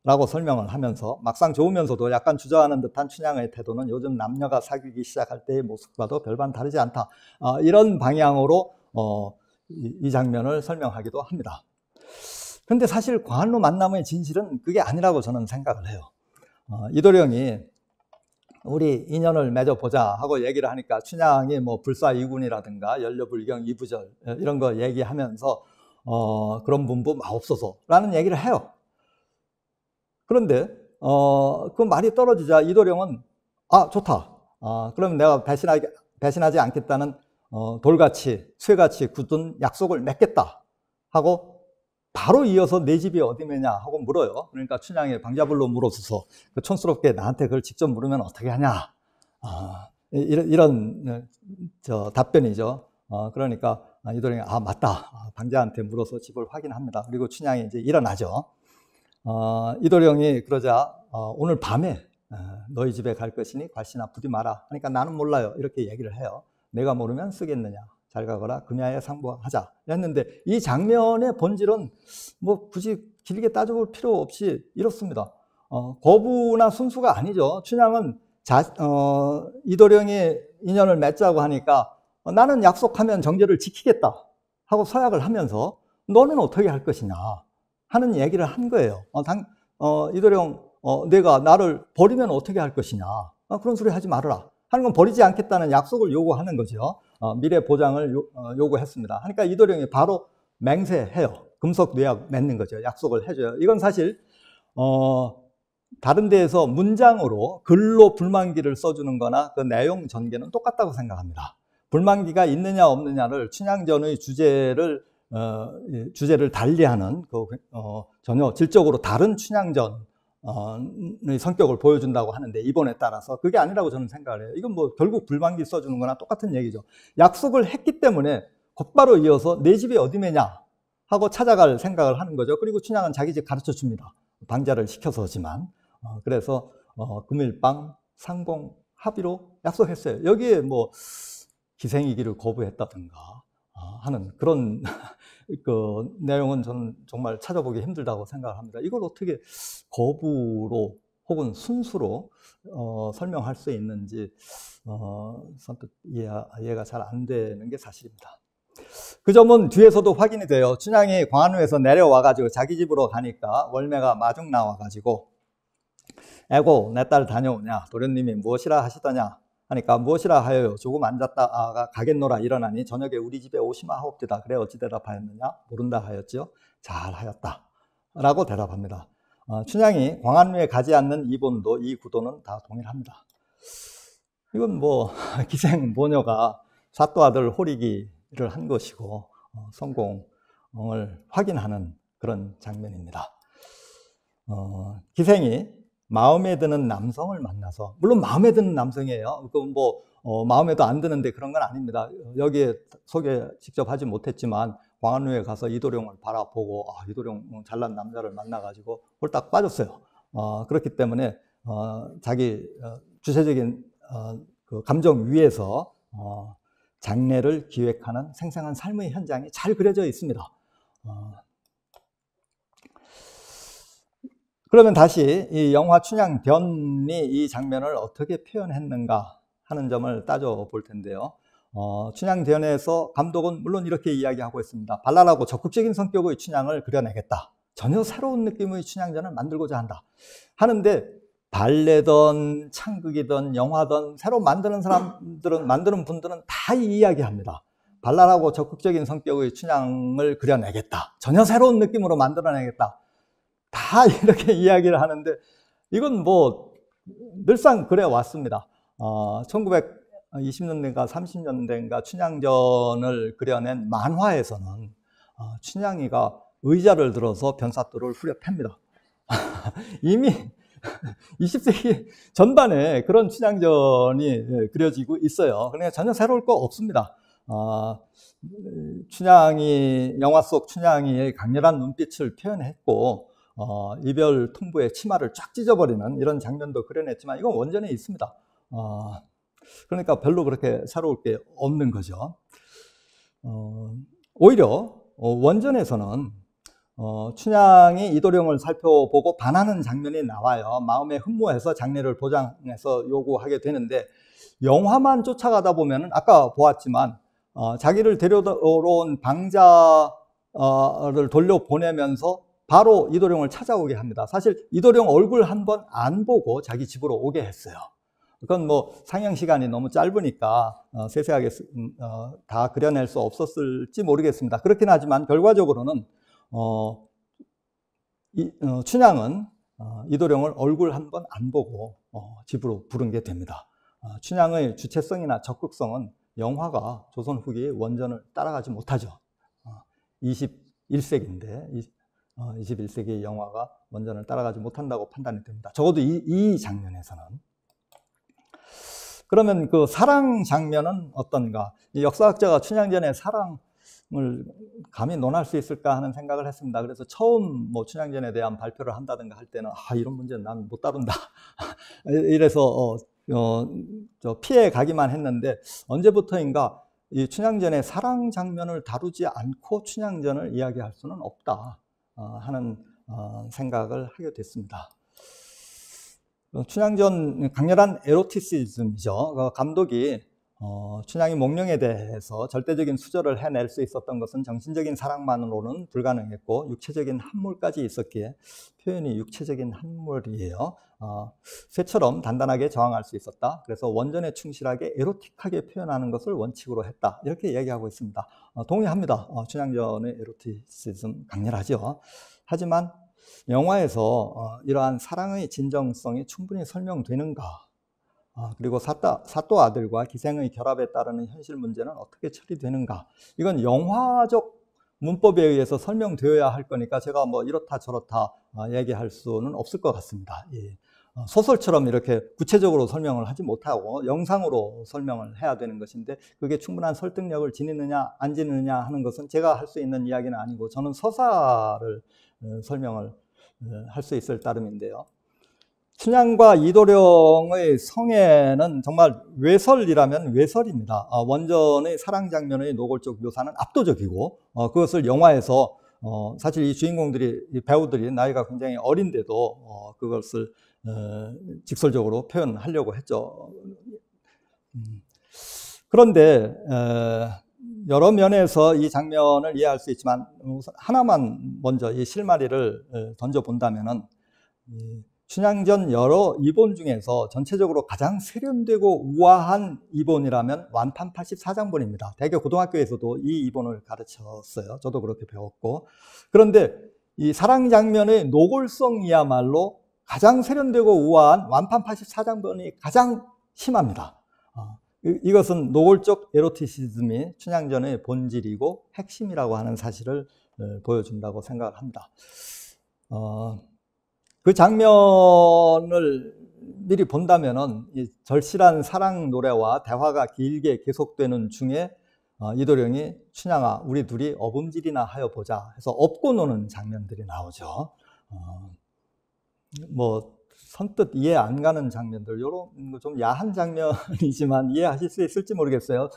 Speaker 2: 라고 설명을 하면서 막상 좋으면서도 약간 주저하는 듯한 춘향의 태도는 요즘 남녀가 사귀기 시작할 때의 모습과도 별반 다르지 않다. 이런 방향으로 이 장면을 설명하기도 합니다. 그런데 사실 광안루 만남의 진실은 그게 아니라고 저는 생각을 해요. 이도령이 우리 인연을 맺어보자 하고 얘기를 하니까 춘향이 뭐 불사이군이라든가 연료불경 이부절 이런 거 얘기하면서 그런 분부 마옵소서라는 얘기를 해요. 그런데 그 말이 떨어지자 이도령은 좋다. 그러면 내가 배신하지 않겠다는 돌같이 쇠같이 굳은 약속을 맺겠다 하고 바로 이어서 내 집이 어디매냐 하고 물어요. 그러니까 춘향이 방자불로 물어서서 그 촌스럽게 나한테 그걸 직접 물으면 어떻게 하냐. 이런 답변이죠. 그러니까 이도령이 맞다. 방자한테 물어서 집을 확인합니다. 그리고 춘향이 이제 일어나죠. 이도령이 그러자 오늘 밤에 너희 집에 갈 것이니 괄시나 부디 마라. 그러니까 나는 몰라요. 이렇게 얘기를 해요. 내가 모르면 쓰겠느냐. 잘 가거라 금야에 상부하자 했는데 이 장면의 본질은 뭐 굳이 길게 따져볼 필요 없이 이렇습니다. 거부나 순수가 아니죠. 춘향은 이도령이 인연을 맺자고 하니까 나는 약속하면 정제를 지키겠다 하고 서약을 하면서 너는 어떻게 할 것이냐 하는 얘기를 한 거예요. 이도령 내가 나를 버리면 어떻게 할 것이냐 그런 소리 하지 말아라 하는 건 버리지 않겠다는 약속을 요구하는 거죠. 미래 보장을 요구했습니다. 그러니까 이도령이 바로 맹세해요. 금속 뇌약 맺는 거죠. 약속을 해줘요. 이건 사실 다른 데에서 문장으로 글로 불만기를 써주는 거나 그 내용 전개는 똑같다고 생각합니다. 불만기가 있느냐 없느냐를 춘향전의 주제를 달리하는 전혀 질적으로 다른 춘향전의 성격을 보여준다고 하는데 이번에 따라서 그게 아니라고 저는 생각을 해요. 이건 뭐 결국 불만기 써주는 거나 똑같은 얘기죠. 약속을 했기 때문에 곧바로 이어서 내 집이 어디매냐 하고 찾아갈 생각을 하는 거죠. 그리고 춘향은 자기 집 가르쳐 줍니다. 방자를 시켜서지만. 그래서 금일방 상봉 합의로 약속했어요. 여기에 뭐 기생이기를 거부했다든가 하는 그런 그 내용은 저는 정말 찾아보기 힘들다고 생각을 합니다. 이걸 어떻게 거부로 혹은 순수로 설명할 수 있는지 선뜻 이해가 잘 안 되는 게 사실입니다. 그 점은 뒤에서도 확인이 돼요. 춘향이 광안루에서 내려와가지고 자기 집으로 가니까 월매가 마중 나와가지고 에고 내 딸 다녀오냐 도련님이 무엇이라 하시더냐 하니까 무엇이라 하여요 조금 앉았다가 가겠노라 일어나니 저녁에 우리 집에 오시마 하옵디다. 그래 어찌 대답하였느냐 모른다 하였지요. 잘하였다 라고 대답합니다. 춘향이 광안루에 가지 않는 이본도 이 구도는 다 동일합니다. 이건 뭐 기생 모녀가 사또 아들 호리기를 한 것이고 성공을 확인하는 그런 장면입니다. 기생이 마음에 드는 남성을 만나서, 물론 마음에 드는 남성이에요. 마음에도 안 드는데 그런 건 아닙니다. 여기에 소개 직접 하지 못했지만 광안루에 가서 이도령을 바라보고 이도령 잘난 남자를 만나가지고 홀딱 빠졌어요. 그렇기 때문에 자기 주체적인 그 감정 위에서 장례를 기획하는 생생한 삶의 현장이 잘 그려져 있습니다. 그러면 다시 이 영화 춘향변이 이 장면을 어떻게 표현했는가 하는 점을 따져볼 텐데요. 춘향변에서 감독은 물론 이렇게 이야기하고 있습니다. 발랄하고 적극적인 성격의 춘향을 그려내겠다. 전혀 새로운 느낌의 춘향전을 만들고자 한다. 하는데 발레든 창극이든 영화든 새로 만드는 분들은 다 이야기합니다. 발랄하고 적극적인 성격의 춘향을 그려내겠다. 전혀 새로운 느낌으로 만들어내겠다. 다 이렇게 이야기를 하는데 이건 뭐 늘상 그래 왔습니다. 1920년대인가 30년대인가 춘향전을 그려낸 만화에서는 춘향이가 의자를 들어서 변사또를 후려 팹니다. 이미 20세기 전반에 그런 춘향전이 그려지고 있어요. 그러니까 전혀 새로울 거 없습니다. 춘향이, 영화 속 춘향이의 강렬한 눈빛을 표현했고 이별 통보에 치마를 쫙 찢어버리는 이런 장면도 그려냈지만 이건 원전에 있습니다. 그러니까 별로 그렇게 새로울 게 없는 거죠. 오히려 원전에서는 춘향이 이도령을 살펴보고 반하는 장면이 나와요. 마음에 흠모해서 장례를 보장해서 요구하게 되는데 영화만 쫓아가다 보면은 아까 보았지만 자기를 데려온 방자를 돌려보내면서 바로 이도령을 찾아오게 합니다. 사실 이도령 얼굴 한 번 안 보고 자기 집으로 오게 했어요. 그건 뭐 상영 시간이 너무 짧으니까 세세하게 다 그려낼 수 없었을지 모르겠습니다. 그렇긴 하지만 결과적으로는 춘향은 이도령을 얼굴 한 번 안 보고 집으로 부른 게 됩니다. 춘향의 주체성이나 적극성은 영화가 조선 후기 원전을 따라가지 못하죠. 21세기인데 21세기 영화가 원전을 따라가지 못한다고 판단이 됩니다. 적어도 이 장면에서는. 그러면 그 사랑 장면은 어떤가? 이 역사학자가 춘향전의 사랑을 감히 논할 수 있을까 하는 생각을 했습니다. 그래서 처음 뭐 춘향전에 대한 발표를 한다든가 할 때는 이런 문제는 난 못 다룬다. 이래서 피해 가기만 했는데 언제부터인가 이 춘향전의 사랑 장면을 다루지 않고 춘향전을 이야기할 수는 없다 하는 생각을 하게 됐습니다. 춘향전 강렬한 에로티시즘이죠. 감독이 춘향이 몽룡에 대해서 절대적인 수절을 해낼 수 있었던 것은 정신적인 사랑만으로는 불가능했고 육체적인 함몰까지 있었기에 표현이 육체적인 함몰이에요. 쇠처럼 단단하게 저항할 수 있었다. 그래서 원전에 충실하게 에로틱하게 표현하는 것을 원칙으로 했다. 이렇게 얘기하고 있습니다. 동의합니다. 춘향전의 에로티시즘 강렬하죠. 하지만 영화에서 이러한 사랑의 진정성이 충분히 설명되는가? 그리고 사또 아들과 기생의 결합에 따르는 현실 문제는 어떻게 처리되는가? 이건 영화적 문법에 의해서 설명되어야 할 거니까 제가 뭐 이렇다 저렇다 얘기할 수는 없을 것 같습니다. 소설처럼 이렇게 구체적으로 설명을 하지 못하고 영상으로 설명을 해야 되는 것인데 그게 충분한 설득력을 지니느냐 안 지니느냐 하는 것은 제가 할 수 있는 이야기는 아니고 저는 서사를 설명을 할 수 있을 따름인데요. 춘향과 이도령의 성애는 정말 외설이라면 외설입니다. 원전의 사랑 장면의 노골적 묘사는 압도적이고 그것을 영화에서 사실 이 주인공들이, 이 배우들이 나이가 굉장히 어린데도 그것을 직설적으로 표현하려고 했죠. 그런데 여러 면에서 이 장면을 이해할 수 있지만 하나만 먼저 이 실마리를 던져본다면은 춘향전 여러 이본 중에서 전체적으로 가장 세련되고 우아한 이본이라면 완판 84장본입니다. 대개 고등학교에서도 이 이본을 가르쳤어요. 저도 그렇게 배웠고. 그런데 이 사랑 장면의 노골성이야말로 가장 세련되고 우아한 완판 84장본이 가장 심합니다. 이것은 노골적 에로티시즘이 춘향전의 본질이고 핵심이라고 하는 사실을 보여준다고 생각을 합니다. 그 장면을 미리 본다면은 이 절실한 사랑 노래와 대화가 길게 계속되는 중에 이도령이 춘향아 우리 둘이 어음질이나 하여 보자 해서 업고 노는 장면들이 나오죠. 뭐 선뜻 이해 안 가는 장면들, 이런 좀 야한 장면이지만 이해하실 수 있을지 모르겠어요.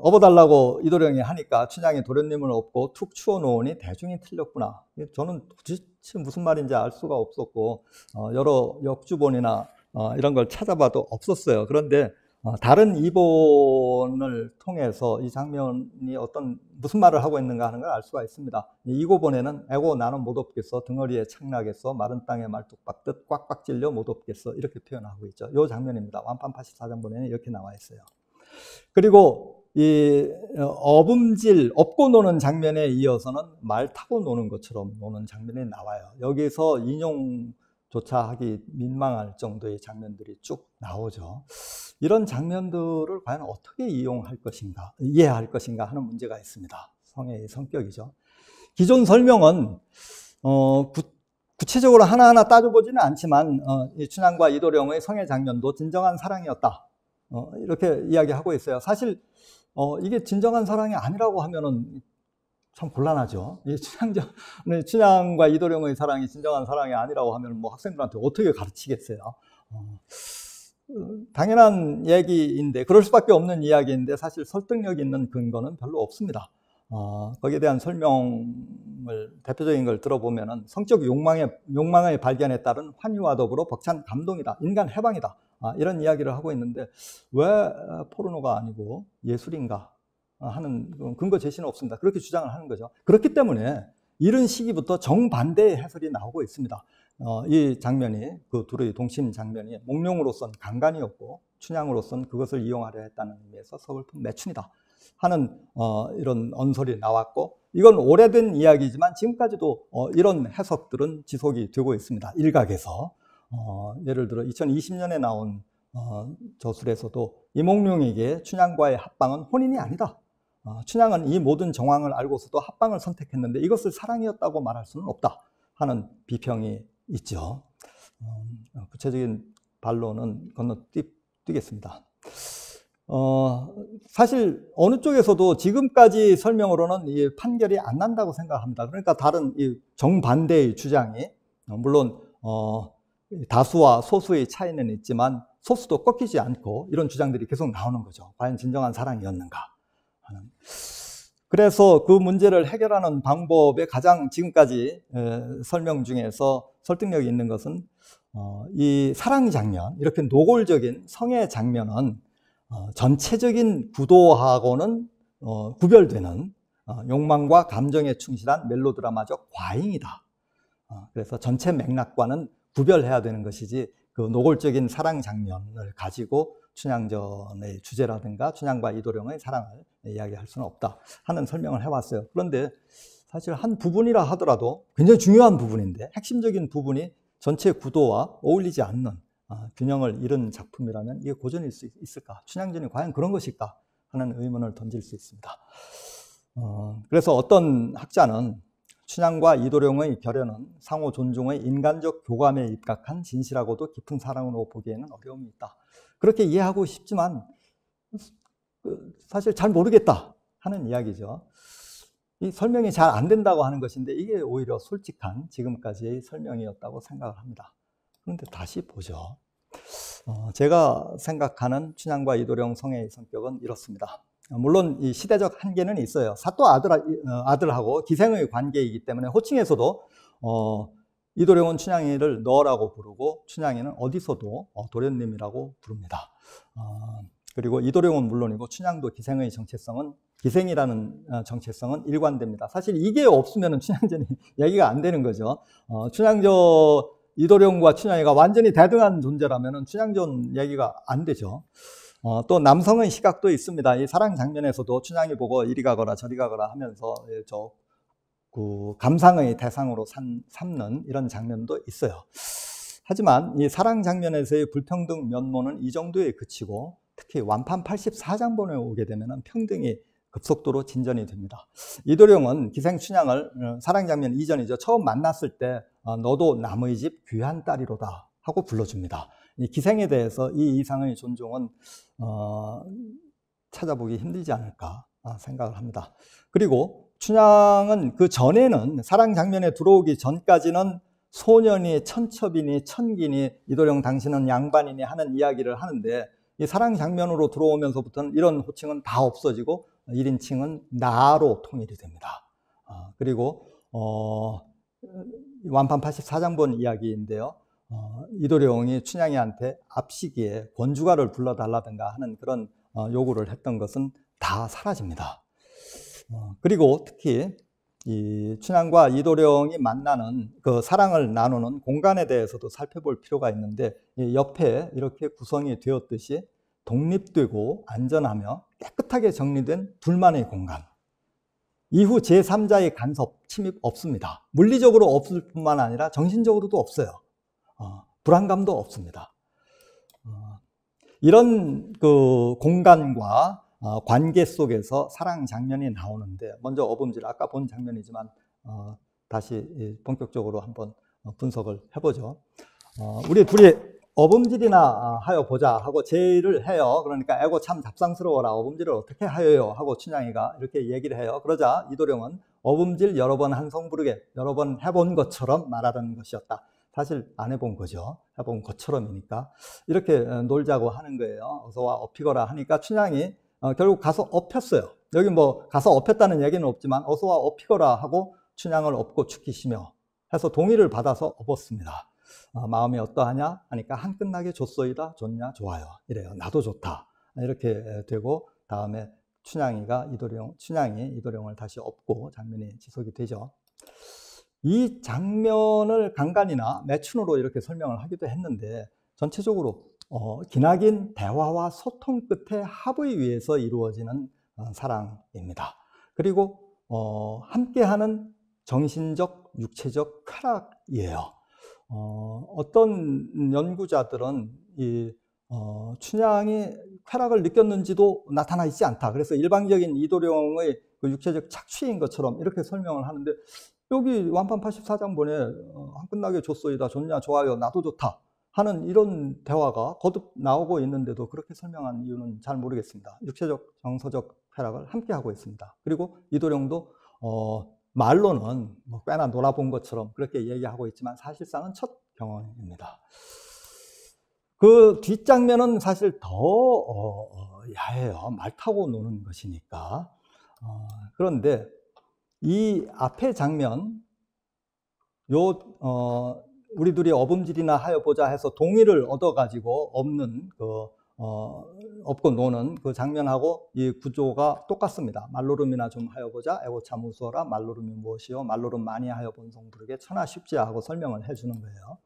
Speaker 2: 업어달라고 이도령이 하니까 춘향이 도련님을 업고 툭 추어 놓으니 대중이 틀렸구나. 저는 도대체 무슨 말인지 알 수가 없었고 여러 역주본이나 이런 걸 찾아봐도 없었어요. 그런데 다른 이본을 통해서 이 장면이 무슨 말을 하고 있는가 하는 걸 알 수가 있습니다. 이고본에는 에고 나는 못 업겠어, 등허리에 착나겠어, 마른 땅에 말뚝 박듯 꽉꽉 찔려 못 업겠어, 이렇게 표현하고 있죠. 이 장면입니다. 완판 84장본에는 이렇게 나와 있어요. 그리고 이 어음질, 업고 노는 장면에 이어서는 말 타고 노는 것처럼 노는 장면이 나와요. 여기서 인용조차 하기 민망할 정도의 장면들이 쭉 나오죠. 이런 장면들을 과연 어떻게 이해할 것인가 하는 문제가 있습니다. 성의 성격이죠. 기존 설명은 구체적으로 하나하나 따져보지는 않지만 춘향과 이도령의 성의 장면도 진정한 사랑이었다, 이렇게 이야기하고 있어요. 사실 이게 진정한 사랑이 아니라고 하면은 참 곤란하죠. 춘향과 이도령의 사랑이 진정한 사랑이 아니라고 하면 뭐 학생들한테 어떻게 가르치겠어요. 당연한 얘기인데, 그럴 수밖에 없는 이야기인데 사실 설득력 있는 근거는 별로 없습니다. 거기에 대한 설명을, 대표적인 걸 들어보면은 성적 욕망의 발견에 따른 환희와 더불어 벅찬 감동이다, 인간 해방이다, 이런 이야기를 하고 있는데 왜 포르노가 아니고 예술인가 하는 근거 제시는 없습니다. 그렇게 주장을 하는 거죠. 그렇기 때문에 이런 시기부터 정반대의 해설이 나오고 있습니다. 이 장면이, 그 둘의 동심 장면이 몽룡으로서는 강간이었고 춘향으로서는 그것을 이용하려 했다는 의미에서 서글픈 매춘이다 하는 이런 언설이 나왔고, 이건 오래된 이야기지만 지금까지도 이런 해석들은 지속이 되고 있습니다. 일각에서. 예를 들어 2020년에 나온 저술에서도 이몽룡에게 춘향과의 합방은 혼인이 아니다, 춘향은 이 모든 정황을 알고서도 합방을 선택했는데 이것을 사랑이었다고 말할 수는 없다 하는 비평이 있죠. 구체적인 반론은 건너뛰겠습니다. 사실 어느 쪽에서도 지금까지 설명으로는 이 판결이 안 난다고 생각합니다. 그러니까 다른 이 정반대의 주장이, 물론 다수와 소수의 차이는 있지만 소수도 꺾이지 않고 이런 주장들이 계속 나오는 거죠. 과연 진정한 사랑이었는가 하는. 그래서 그 문제를 해결하는 방법의 가장 지금까지 설명 중에서 설득력이 있는 것은 이 사랑 장면, 이렇게 노골적인 성의 장면은 전체적인 구도하고는 구별되는 욕망과 감정에 충실한 멜로드라마적 과잉이다. 그래서 전체 맥락과는 구별해야 되는 것이지, 그 노골적인 사랑 장면을 가지고 춘향전의 주제라든가 춘향과 이도령의 사랑을 이야기할 수는 없다 하는 설명을 해왔어요. 그런데 사실 한 부분이라 하더라도 굉장히 중요한 부분인데, 핵심적인 부분이 전체 구도와 어울리지 않는 균형을 잃은 작품이라면 이게 고전일 수 있을까? 춘향전이 과연 그런 것일까? 하는 의문을 던질 수 있습니다. 그래서 어떤 학자는 춘향과 이도령의 결연은 상호 존중의 인간적 교감에 입각한 진실하고도 깊은 사랑으로 보기에는 어려움이 있다, 그렇게 이해하고 싶지만 사실 잘 모르겠다 하는 이야기죠. 이 설명이 잘 안 된다고 하는 것인데 이게 오히려 솔직한 지금까지의 설명이었다고 생각을 합니다. 그런데 다시 보죠. 제가 생각하는 춘향과 이도령 성의 성격은 이렇습니다. 물론 이 시대적 한계는 있어요. 사또 아들하고 기생의 관계이기 때문에 호칭에서도 이도령은 춘향이를 너라고 부르고 춘향이는 어디서도 도련님이라고 부릅니다. 그리고 이도령은 물론이고 춘향도 기생이라는 정체성은 일관됩니다. 사실 이게 없으면 춘향전이 얘기가 안 되는 거죠. 춘향전의 이도령과 춘향이가 완전히 대등한 존재라면 춘향전 얘기가 안 되죠. 또 남성의 시각도 있습니다. 이 사랑 장면에서도 춘향이 보고 이리 가거라 저리 가거라 하면서 그 감상의 대상으로 삼는 이런 장면도 있어요. 하지만 이 사랑 장면에서의 불평등 면모는 이 정도에 그치고 특히 완판 84장본에 오게 되면 평등이 급속도로 진전이 됩니다. 이도령은 기생춘향을 사랑 장면 이전이죠. 처음 만났을 때 너도 남의 집 귀한 딸이로다 하고 불러줍니다. 이 기생에 대해서 이 이상의 존중은 찾아보기 힘들지 않을까 생각을 합니다. 그리고 춘향은 그 전에는 사랑 장면에 들어오기 전까지는 소년이 천첩이니 천기니 이도령 당신은 양반이니 하는 이야기를 하는데 이 사랑 장면으로 들어오면서부터는 이런 호칭은 다 없어지고 1인칭은 나로 통일이 됩니다. 그리고 완판 84장본 이야기인데요. 이도령이 춘향이한테 앞시기에 권주가를 불러달라든가 하는 그런 요구를 했던 것은 다 사라집니다. 그리고 특히 이 춘향과 이도령이 만나는 그 사랑을 나누는 공간에 대해서도 살펴볼 필요가 있는데 옆에 이렇게 구성이 되었듯이 독립되고 안전하며 깨끗하게 정리된 둘만의 공간. 이후 제3자의 간섭, 침입 없습니다. 물리적으로 없을 뿐만 아니라 정신적으로도 없어요. 불안감도 없습니다. 이런 그 공간과 관계 속에서 사랑 장면이 나오는데 먼저 어범질, 아까 본 장면이지만 다시 본격적으로 한번 분석을 해보죠. 우리 둘이 어범질이나 하여 보자 하고 제의를 해요. 그러니까 애고 참 잡상스러워라. 어범질을 어떻게 하여요? 하고 춘향이가 이렇게 얘기를 해요. 그러자 이도령은 어범질 여러 번 한성 부르게 여러 번 해본 것처럼 말하던 것이었다. 사실 안 해본 거죠. 해본 것처럼이니까 이렇게 놀자고 하는 거예요. 어서와 업히거라 하니까 춘향이 결국 가서 업혔어요. 여기 뭐 가서 업혔다는 얘기는 없지만 어서와 업히거라 하고 춘향을 업고 죽이시며 해서 동의를 받아서 업었습니다. 마음이 어떠하냐 하니까 한 끝나게 좋소이다. 좋냐 좋아요. 이래요. 나도 좋다. 이렇게 되고 다음에 춘향이 이도령을 다시 업고 장면이 지속이 되죠. 이 장면을 간간이나 매춘으로 이렇게 설명을 하기도 했는데 전체적으로 기나긴 대화와 소통 끝에 합의 위해서 이루어지는 사랑입니다. 그리고 함께하는 정신적, 육체적 쾌락이에요. 어떤 연구자들은 이 춘향이 쾌락을 느꼈는지도 나타나 있지 않다. 그래서 일방적인 이도령의 그 육체적 착취인 것처럼 이렇게 설명을 하는데 여기 완판 84장본에 한 끝나게 좋소이다. 좋냐 좋아요. 나도 좋다. 하는 이런 대화가 거듭 나오고 있는데도 그렇게 설명한 이유는 잘 모르겠습니다. 육체적, 정서적 쾌락을 함께 하고 있습니다. 그리고 이도령도 말로는 뭐 꽤나 놀아본 것처럼 그렇게 얘기하고 있지만 사실상은 첫 경험입니다. 그 뒷장면은 사실 더 야해요. 말 타고 노는 것이니까. 그런데 이 앞에 장면, 우리 둘이 어범질이나 하여 보자 해서 동의를 얻어가지고 업고 노는 그 장면하고 이 구조가 똑같습니다. 말노름이나 좀 하여 보자. 애고참 우수어라. 말노름이 무엇이요? 말노름 많이 하여 본성 부르게 천하 쉽지 하고 설명을 해주는 거예요.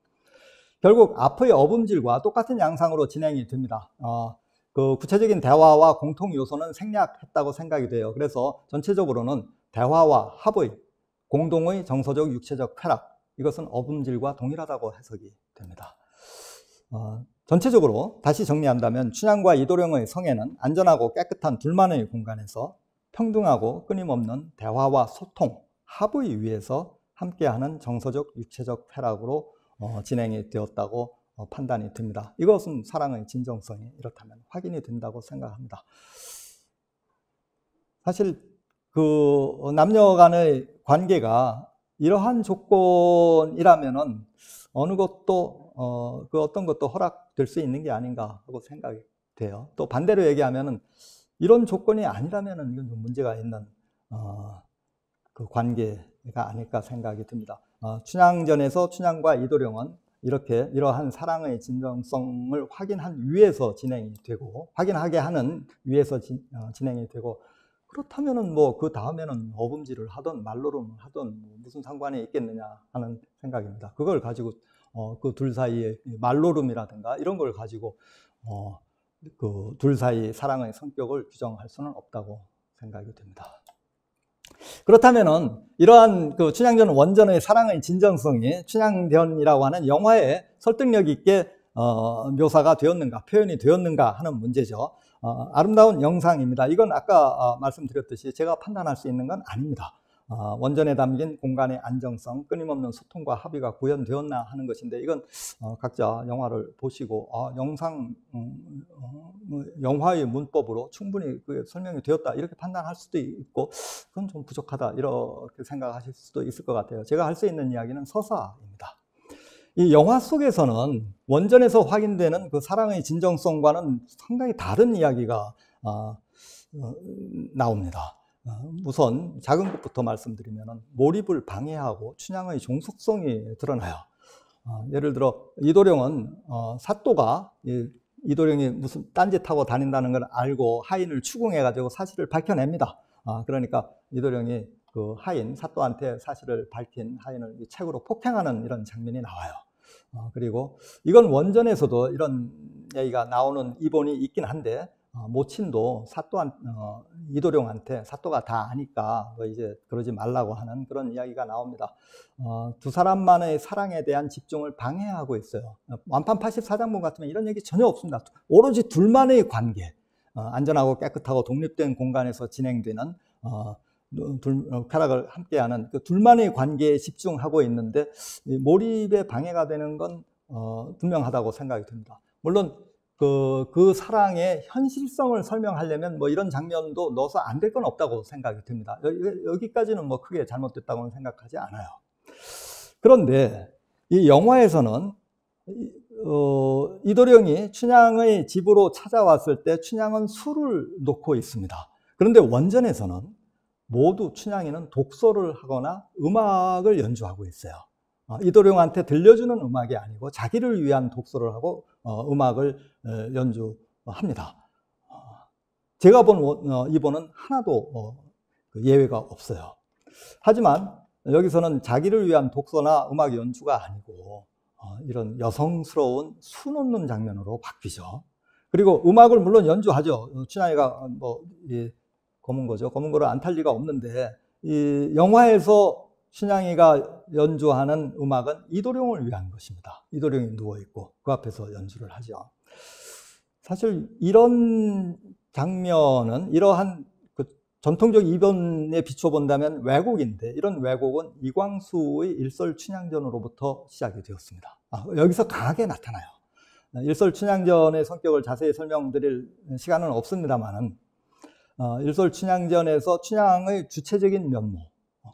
Speaker 2: 결국 앞의 어범질과 똑같은 양상으로 진행이 됩니다. 그 구체적인 대화와 공통 요소는 생략했다고 생각이 돼요. 그래서 전체적으로는 대화와 합의, 공동의 정서적, 육체적 쾌락, 이것은 어범질과 동일하다고 해석이 됩니다. 전체적으로 다시 정리한다면 춘향과 이도령의 성애는 안전하고 깨끗한 둘만의 공간에서 평등하고 끊임없는 대화와 소통, 합의 위에서 함께하는 정서적, 육체적 쾌락으로 진행이 되었다고 판단이 됩니다. 이것은 사랑의 진정성이 이렇다면 확인이 된다고 생각합니다. 사실 그 남녀 간의 관계가 이러한 조건이라면은 어느 것도 그 어떤 것도 허락될 수 있는 게 아닌가 하고 생각이 돼요. 또 반대로 얘기하면은 이런 조건이 아니라면은 이건 좀 문제가 있는 그 관계가 아닐까 생각이 듭니다. 춘향전에서 춘향과 이도령은 이러한 사랑의 진정성을 확인한 위에서 진행이 되고 확인하게 하는 위에서 진행이 되고 그렇다면은 뭐 그 다음에는 어범질을 하든 말노름을 하든 무슨 상관이 있겠느냐 하는 생각입니다. 그걸 가지고 그 둘 사이의 말로름이라든가 이런 걸 가지고 그 둘 사이 사랑의 성격을 규정할 수는 없다고 생각이 됩니다. 그렇다면은 이러한 그 춘향전 원전의 사랑의 진정성이 춘향전이라고 하는 영화에 설득력 있게 묘사가 되었는가, 표현이 되었는가 하는 문제죠. 아름다운 영상입니다. 이건 아까 말씀드렸듯이 제가 판단할 수 있는 건 아닙니다. 원전에 담긴 공간의 안정성, 끊임없는 소통과 합의가 구현되었나 하는 것인데, 이건 각자 영화를 보시고 영화의 문법으로 충분히 그게 설명이 되었다 이렇게 판단할 수도 있고, 그건 좀 부족하다 이렇게 생각하실 수도 있을 것 같아요. 제가 할 수 있는 이야기는 서사입니다. 이 영화 속에서는 원전에서 확인되는 그 사랑의 진정성과는 상당히 다른 이야기가 나옵니다. 우선 작은 것부터 말씀드리면 몰입을 방해하고 춘향의 종속성이 드러나요. 예를 들어 이도령은 사또가 이도령이 무슨 딴짓하고 다닌다는 걸 알고 하인을 추궁해가지고 사실을 밝혀냅니다. 그러니까 이도령이 그 하인, 사또한테 사실을 밝힌 하인을 이 책으로 폭행하는 이런 장면이 나와요. 그리고 이건 원전에서도 이런 얘기가 나오는 이본이 있긴 한데, 모친도 이도령한테 사또가 다 아니까 뭐 이제 그러지 말라고 하는 그런 이야기가 나옵니다. 두 사람만의 사랑에 대한 집중을 방해하고 있어요. 완판 84장본 같으면 이런 얘기 전혀 없습니다. 오로지 둘만의 관계, 안전하고 깨끗하고 독립된 공간에서 진행되는 쾌락을 함께하는 그 둘만의 관계에 집중하고 있는데, 몰입에 방해가 되는 건 분명하다고 생각이 듭니다. 물론 그 사랑의 현실성을 설명하려면 뭐 이런 장면도 넣어서 안 될 건 없다고 생각이 듭니다. 여기까지는 뭐 크게 잘못됐다고는 생각하지 않아요. 그런데 이 영화에서는 이도령이 춘향의 집으로 찾아왔을 때 춘향은 술을 놓고 있습니다. 그런데 원전에서는 모두 춘향이는 독서를 하거나 음악을 연주하고 있어요. 이도령한테 들려주는 음악이 아니고 자기를 위한 독서를 하고 음악을 연주합니다. 제가 본 이본은 하나도 예외가 없어요. 하지만 여기서는 자기를 위한 독서나 음악 연주가 아니고 이런 여성스러운 수 놓는 장면으로 바뀌죠. 그리고 음악을 물론 연주하죠. 춘향이가 검은 거죠. 검은 거를 안 탈 리가 없는데, 이 영화에서 춘향이가 연주하는 음악은 이도령을 위한 것입니다. 이도령이 누워있고 그 앞에서 연주를 하죠. 사실 이런 장면은 이러한 그 전통적 이변에 비춰본다면 왜곡인데, 이런 왜곡은 이광수의 일설춘향전으로부터 시작이 되었습니다. 여기서 강하게 나타나요. 일설춘향전의 성격을 자세히 설명드릴 시간은 없습니다만은, 일설춘향전에서 춘향의 주체적인 면모,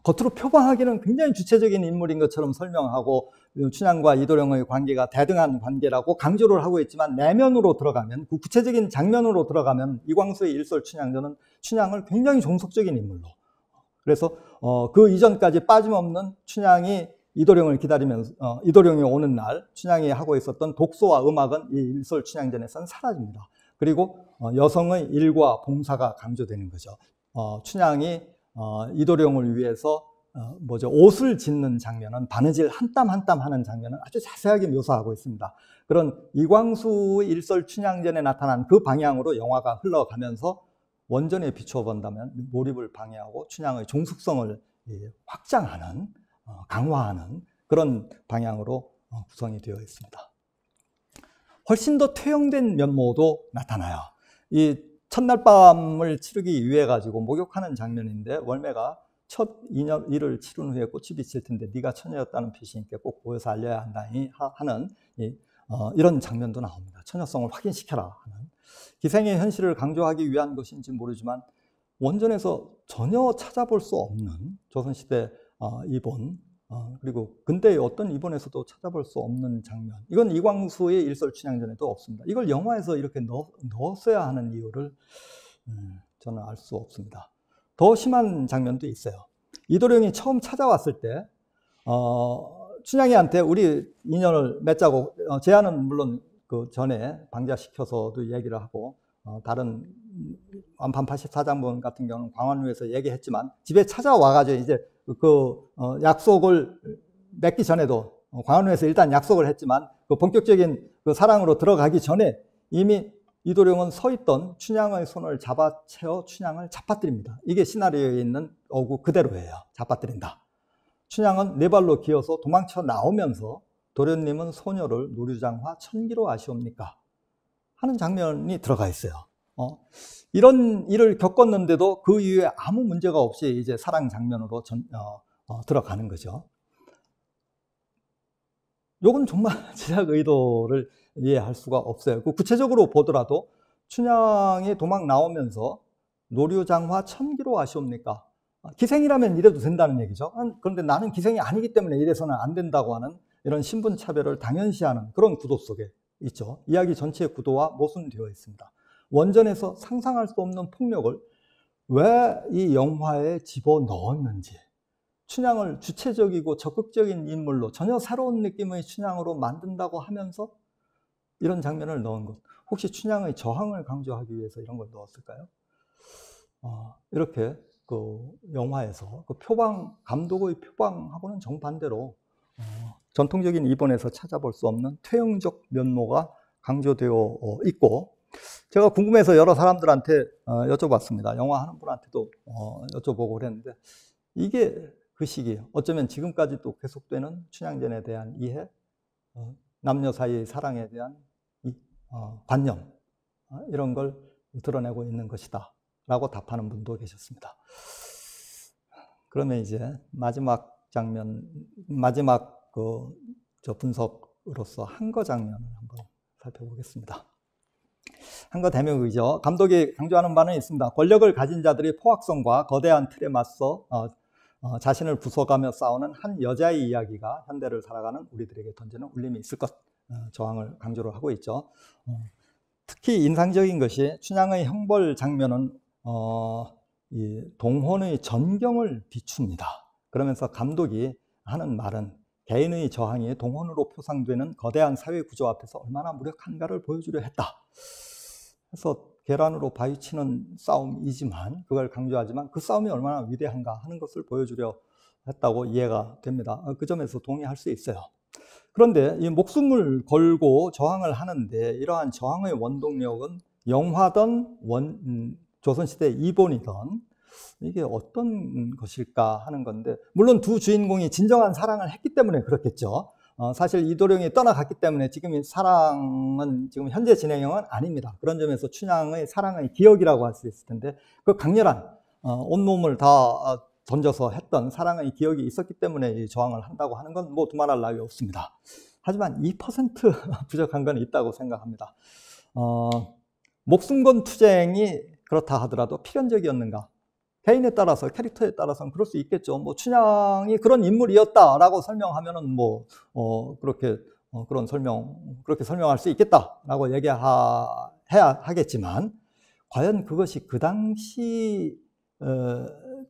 Speaker 2: 겉으로 표방하기는 굉장히 주체적인 인물인 것처럼 설명하고 춘향과 이도령의 관계가 대등한 관계라고 강조를 하고 있지만, 내면으로 들어가면, 그 구체적인 장면으로 들어가면 이광수의 일설춘향전은 춘향을 굉장히 종속적인 인물로, 그래서 그 이전까지 빠짐없는 춘향이 이도령을 기다리면서 이도령이 오는 날 춘향이 하고 있었던 독서와 음악은 이 일설춘향전에서는 사라집니다. 그리고 여성의 일과 봉사가 강조되는 거죠. 춘향이 이도령을 위해서 옷을 짓는 장면은, 바느질 한 땀 한 땀 하는 장면은 아주 자세하게 묘사하고 있습니다. 그런 이광수의 일설춘향전에 나타난 그 방향으로 영화가 흘러가면서 원전에 비추어 본다면 몰입을 방해하고 춘향의 종속성을 확장하는, 강화하는 그런 방향으로 구성이 되어 있습니다. 훨씬 더 퇴형된 면모도 나타나요. 이 첫날 밤을 치르기 위해 가지고 목욕하는 장면인데, 월매가 첫 일을 치른 후에 꽃이 비칠 텐데 네가 처녀였다는 표시니까 꼭 보여서 알려야 한다니 하는 이런 장면도 나옵니다. 처녀성을 확인시켜라 하는, 기생의 현실을 강조하기 위한 것인지 모르지만 원전에서 전혀 찾아볼 수 없는 조선시대 이본, 그리고 근대의 어떤 이본에서도 찾아볼 수 없는 장면, 이건 이광수의 일설춘향전에도 없습니다. 이걸 영화에서 이렇게 넣었어야 하는 이유를 저는 알 수 없습니다. 더 심한 장면도 있어요. 이도령이 처음 찾아왔을 때 춘향이한테 우리 인연을 맺자고, 제안은 물론 그 전에 방자시켜서도 얘기를 하고, 다른 완판 84장본 같은 경우는 광화문에서 얘기했지만 집에 찾아와가지고 이제 그 약속을 맺기 전에도 광화문에서 일단 약속을 했지만 그 본격적인 그 사랑으로 들어가기 전에 이미 이도령은 서 있던 춘향의 손을 잡아채어 춘향을 잡아뜨립니다. 이게 시나리오에 있는 어구 그대로예요. 잡아뜨린다. 춘향은 네 발로 기어서 도망쳐 나오면서 도련님은 소녀를 노류장화 천기로 아시옵니까? 하는 장면이 들어가 있어요. 이런 일을 겪었는데도 그 이후에 아무 문제가 없이 이제 사랑 장면으로 들어가는 거죠. 요건 정말 제작 의도를 이해할 수가 없어요. 구체적으로 보더라도 춘향이 도망 나오면서 노류장화 천기로 아시옵니까? 기생이라면 이래도 된다는 얘기죠. 그런데 나는 기생이 아니기 때문에 이래서는 안 된다고 하는 이런 신분차별을 당연시하는 그런 구도 속에 있죠. 이야기 전체의 구도와 모순되어 있습니다. 원전에서 상상할 수 없는 폭력을 왜 이 영화에 집어넣었는지, 춘향을 주체적이고 적극적인 인물로 전혀 새로운 느낌의 춘향으로 만든다고 하면서 이런 장면을 넣은 것. 혹시 춘향의 저항을 강조하기 위해서 이런 걸 넣었을까요? 이렇게 그 영화에서 그 표방, 감독의 표방하고는 정반대로 전통적인 입원에서 찾아볼 수 없는 퇴행적 면모가 강조되어 있고, 제가 궁금해서 여러 사람들한테 여쭤봤습니다. 영화 하는 분한테도 여쭤보고 그랬는데, 이게 그 시기예요. 어쩌면 지금까지도 계속되는 춘향전에 대한 이해, 남녀 사이의 사랑에 대한 관념, 이런 걸 드러내고 있는 것이다 라고 답하는 분도 계셨습니다. 그러면 이제 마지막 장면, 마지막 저 분석으로서 한거 장면을 한번 살펴보겠습니다. 한거 대명의죠. 감독이 강조하는 바는 있습니다. 권력을 가진 자들이 포악성과 거대한 틀에 맞서 자신을 부숴가며 싸우는 한 여자의 이야기가 현대를 살아가는 우리들에게 던지는 울림이 있을 것, 저항을 강조를 하고 있죠. 특히 인상적인 것이 춘향의 형벌 장면은 이 동혼의 전경을 비춥니다. 그러면서 감독이 하는 말은 개인의 저항이 동혼으로 표상되는 거대한 사회 구조 앞에서 얼마나 무력한가를 보여주려 했다. 그래서 계란으로 바위치는 싸움이지만, 그걸 강조하지만 그 싸움이 얼마나 위대한가 하는 것을 보여주려 했다고 이해가 됩니다. 그 점에서 동의할 수 있어요. 그런데 이 목숨을 걸고 저항을 하는데 이러한 저항의 원동력은 영화든 조선시대 이본이든 이게 어떤 것일까 하는 건데, 물론 두 주인공이 진정한 사랑을 했기 때문에 그렇겠죠. 사실 이도령이 떠나갔기 때문에 지금 이 사랑은 지금 현재 진행형은 아닙니다. 그런 점에서 춘향의 사랑의 기억이라고 할 수 있을 텐데, 그 강렬한 온몸을 다 던져서 했던 사랑의 기억이 있었기 때문에 이 저항을 한다고 하는 건 뭐 두말할 나위 없습니다. 하지만 2% 부족한 건 있다고 생각합니다. 목숨 건 투쟁이 그렇다 하더라도 필연적이었는가? 개인에 따라서, 캐릭터에 따라서는 그럴 수 있겠죠. 뭐 춘향이 그런 인물이었다라고 설명하면은 그렇게 그렇게 설명할 수 있겠다라고 해야 하겠지만, 과연 그것이 그 당시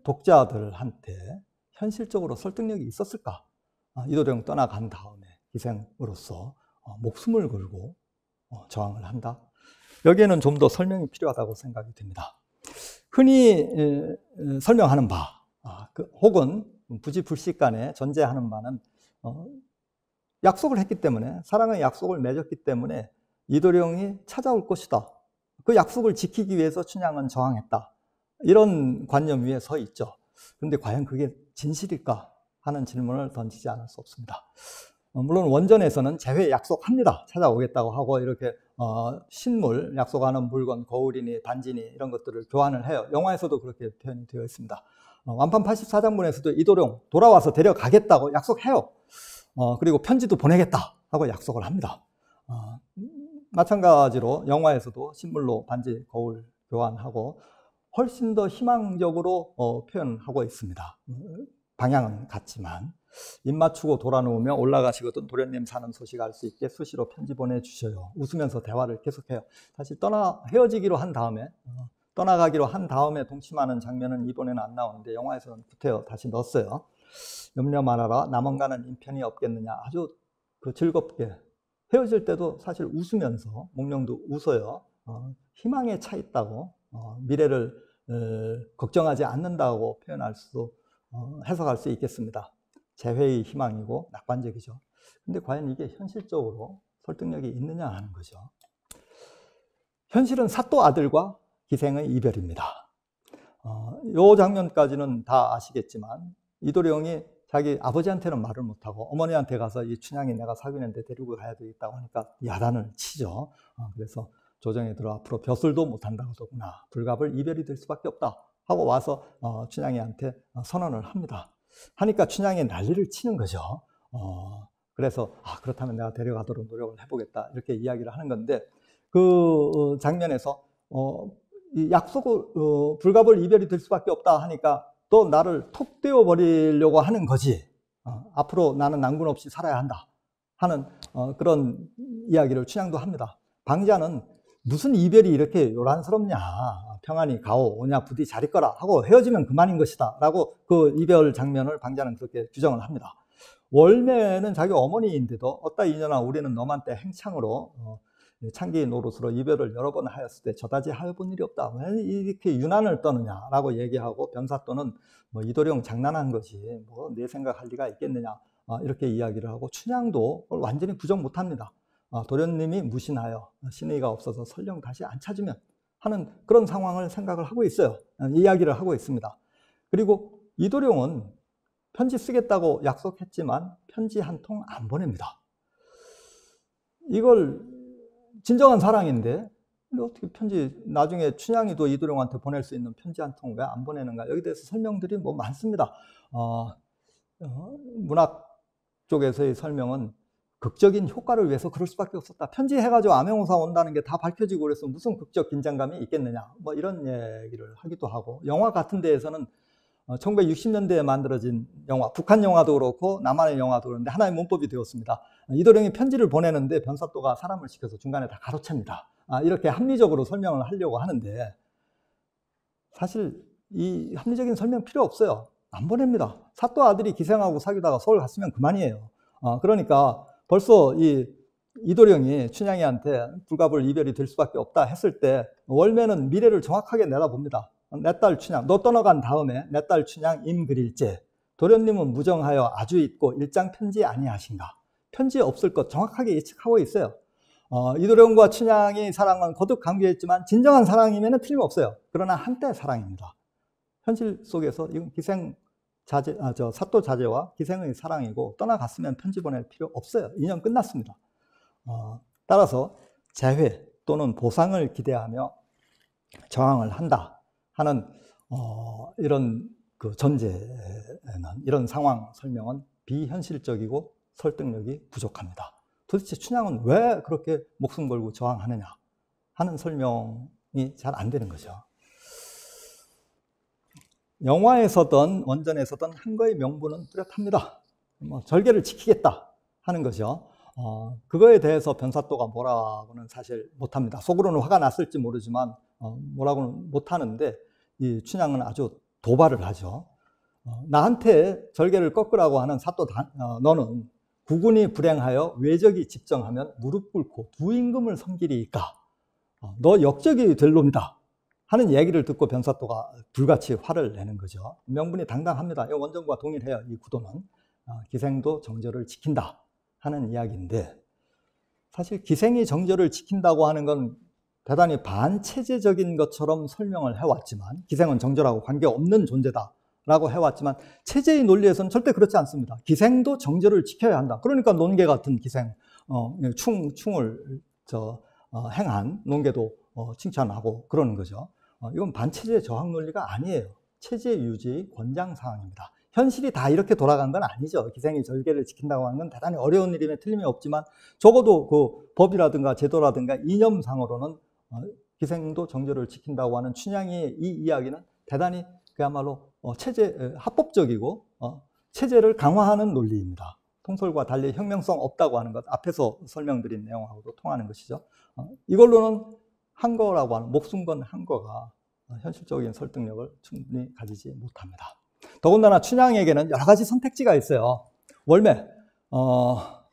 Speaker 2: 독자들한테 현실적으로 설득력이 있었을까? 이도령 떠나간 다음에 기생으로서 목숨을 걸고 저항을 한다. 여기에는 좀 더 설명이 필요하다고 생각이 됩니다. 흔히 설명하는 바, 혹은 부지불식간에 전제하는 바는 약속을 했기 때문에, 사랑의 약속을 맺었기 때문에 이도령이 찾아올 것이다. 그 약속을 지키기 위해서 춘향은 저항했다. 이런 관념 위에 서 있죠. 그런데 과연 그게 진실일까 하는 질문을 던지지 않을 수 없습니다. 물론 원전에서는 재회 약속합니다. 찾아오겠다고 하고 이렇게 신물, 약속하는 물건, 거울이니 반지니 이런 것들을 교환을 해요. 영화에서도 그렇게 표현이 되어 있습니다. 완판 84장본에서도 이도령 돌아와서 데려가겠다고 약속해요. 그리고 편지도 보내겠다 하고 약속을 합니다. 마찬가지로 영화에서도 신물로 반지, 거울 교환하고 훨씬 더 희망적으로 표현하고 있습니다. 방향은 같지만, 입 맞추고 돌아놓으면 올라가시거든 도련님 사는 소식 알 수 있게 수시로 편지 보내주셔요. 웃으면서 대화를 계속해요. 사실 헤어지기로 한 다음에, 떠나가기로 한 다음에 동침하는 장면은 이번에는 안 나오는데 영화에서는 구태여 다시 넣었어요. 염려 말아라, 남원가는 인편이 없겠느냐. 아주 즐겁게 헤어질 때도 사실 웃으면서, 목령도 웃어요. 희망에 차 있다고, 미래를 걱정하지 않는다고 해석할 수 있겠습니다. 재회의 희망이고 낙관적이죠. 근데 과연 이게 현실적으로 설득력이 있느냐 하는 거죠. 현실은 사또 아들과 기생의 이별입니다. 이 장면까지는 다 아시겠지만 이도령이 자기 아버지한테는 말을 못하고 어머니한테 가서 이 춘향이 내가 사귀는데 데리고 가야 되겠다고 하니까 야단을 치죠. 그래서 조정에 들어 앞으로 벼슬도 못한다고 하더구나. 불갑을 이별이 될 수밖에 없다 하고 와서 춘향이한테 선언을 합니다. 하니까 춘향이 난리를 치는 거죠. 그래서 그렇다면 내가 데려가도록 노력을 해보겠다 이렇게 이야기를 하는 건데 그 장면에서 이 약속을 불갑을 이별이 될 수밖에 없다 하니까 또 나를 톡 떼어 버리려고 하는 거지. 앞으로 나는 낭군 없이 살아야 한다 하는 그런 이야기를 춘향도 합니다. 방자는 무슨 이별이 이렇게 요란스럽냐, 평안히 가오 오냐 부디 잘 있거라 하고 헤어지면 그만인 것이다 라고 그 이별 장면을 방자는 그렇게 규정을 합니다. 월매는 자기 어머니인데도 어따 이년아 우리는 너만때 행창으로 창기 노릇으로 이별을 여러 번 하였을 때 저다지 하여본 일이 없다. 왜 이렇게 유난을 떠느냐라고 얘기하고 변사또는 뭐 이도령 장난한 것이 뭐 내 생각할 리가 있겠느냐 이렇게 이야기를 하고 춘향도 완전히 부정 못합니다. 도련님이 무신하여 신의가 없어서 설령 다시 안 찾으면 하는 그런 상황을 생각을 하고 있어요. 이야기를 하고 있습니다. 그리고 이도령은 편지 쓰겠다고 약속했지만 편지 한 통 안 보냅니다. 이걸 진정한 사랑인데 어떻게 편지 나중에 춘향이도 이도령한테 보낼 수 있는 편지 한 통 왜 안 보내는가? 여기 대해서 설명들이 뭐 많습니다. 문학 쪽에서의 설명은 극적인 효과를 위해서 그럴 수밖에 없었다. 편지해가지고 암행어사 온다는 게 다 밝혀지고 그래서 무슨 극적 긴장감이 있겠느냐. 뭐 이런 얘기를 하기도 하고 영화 같은 데에서는 1960년대에 만들어진 영화, 북한 영화도 그렇고 남한의 영화도 그런데 하나의 문법이 되었습니다. 이도령이 편지를 보내는데 변사또가 사람을 시켜서 중간에 다 가로챕니다. 이렇게 합리적으로 설명을 하려고 하는데 사실 이 합리적인 설명 필요 없어요. 안 보냅니다. 사또 아들이 기생하고 사귀다가 서울 갔으면 그만이에요. 그러니까 벌써 이도령이 춘향이한테 불갑을 이별이 될 수밖에 없다 했을 때 월매는 미래를 정확하게 내다봅니다. 내 딸 춘향, 너 떠나간 다음에 내 딸 춘향 임그릴제 도련님은 무정하여 아주 있고 일장 편지 아니하신가. 편지 없을 것 정확하게 예측하고 있어요. 이도령과 춘향의 사랑은 거듭 강조했지만 진정한 사랑이면 틀림없어요. 그러나 한때 사랑입니다. 현실 속에서 이건 기생 자제, 사또 자제와 기생의 사랑이고 떠나갔으면 편지 보낼 필요 없어요. 인연 끝났습니다. 따라서 재회 또는 보상을 기대하며 저항을 한다 하는 이런 그 전제는 이런 상황 설명은 비현실적이고 설득력이 부족합니다. 도대체 춘향은 왜 그렇게 목숨 걸고 저항하느냐 하는 설명이 잘 안 되는 거죠. 영화에서든 원전에서든 한거의 명분은 뚜렷합니다. 절개를 지키겠다 하는 거죠. 그거에 대해서 변사또가 뭐라고는 사실 못합니다. 속으로는 화가 났을지 모르지만 뭐라고는 못하는데 이 춘향은 아주 도발을 하죠. 나한테 절개를 꺾으라고 하는 사또 너는 국군이 불행하여 외적이 집정하면 무릎 꿇고 두 임금을 섬기리이까 너 역적이 될 놈이다 하는 얘기를 듣고 변사또가 불같이 화를 내는 거죠. 명분이 당당합니다. 이 원전과 동일해요. 이 구도는 기생도 정절을 지킨다 하는 이야기인데 사실 기생이 정절을 지킨다고 하는 건 대단히 반체제적인 것처럼 설명을 해왔지만 기생은 정절하고 관계없는 존재다라고 해왔지만 체제의 논리에서는 절대 그렇지 않습니다. 기생도 정절을 지켜야 한다. 그러니까 논계 같은 기생, 충을 행한 논계도 칭찬하고 그러는 거죠. 이건 반체제 저항 논리가 아니에요. 체제 유지의 권장사항입니다. 현실이 다 이렇게 돌아간 건 아니죠. 기생이 절개를 지킨다고 하는 건 대단히 어려운 일임에 틀림이 없지만 적어도 그 법이라든가 제도라든가 이념상으로는 기생도 정절을 지킨다고 하는 춘향이의 이 이야기는 대단히 그야말로 합법적이고 체제를 강화하는 논리입니다. 통솔과 달리 혁명성 없다고 하는 것 앞에서 설명드린 내용하고도 통하는 것이죠. 이걸로는 한 거라고 하는 목숨 건 한 거가 현실적인 설득력을 충분히 가지지 못합니다. 더군다나 춘향에게는 여러 가지 선택지가 있어요. 월매,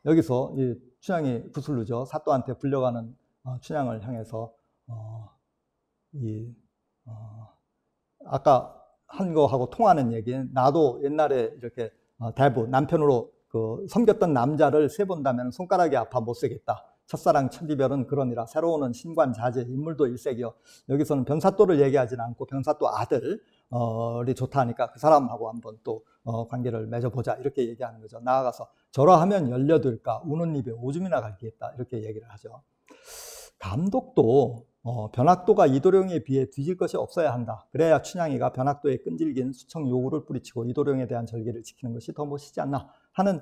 Speaker 2: 여기서 이 춘향이 구슬르죠. 사또한테 불려가는 춘향을 향해서 아까 한 거하고 통하는 얘기는 나도 옛날에 이렇게 대부 남편으로 섬겼던 남자를 세 본다면 손가락이 아파 못 세겠다. 첫사랑 첫 이별은 그러니라 새로운 신관 자제 인물도 일색이요. 여기서는 병사또를 얘기하지는 않고 병사또 아들이 좋다 하니까 그 사람하고 한번 또 관계를 맺어보자 이렇게 얘기하는 거죠. 나아가서 저러하면 열려들까 우는 입에 오줌이나 갈기겠다 이렇게 얘기를 하죠. 감독도 변학도가 이도령에 비해 뒤질 것이 없어야 한다. 그래야 춘향이가 변학도에 끈질긴 수청 요구를 뿌리치고 이도령에 대한 절개를 지키는 것이 더 멋있지 않나 하는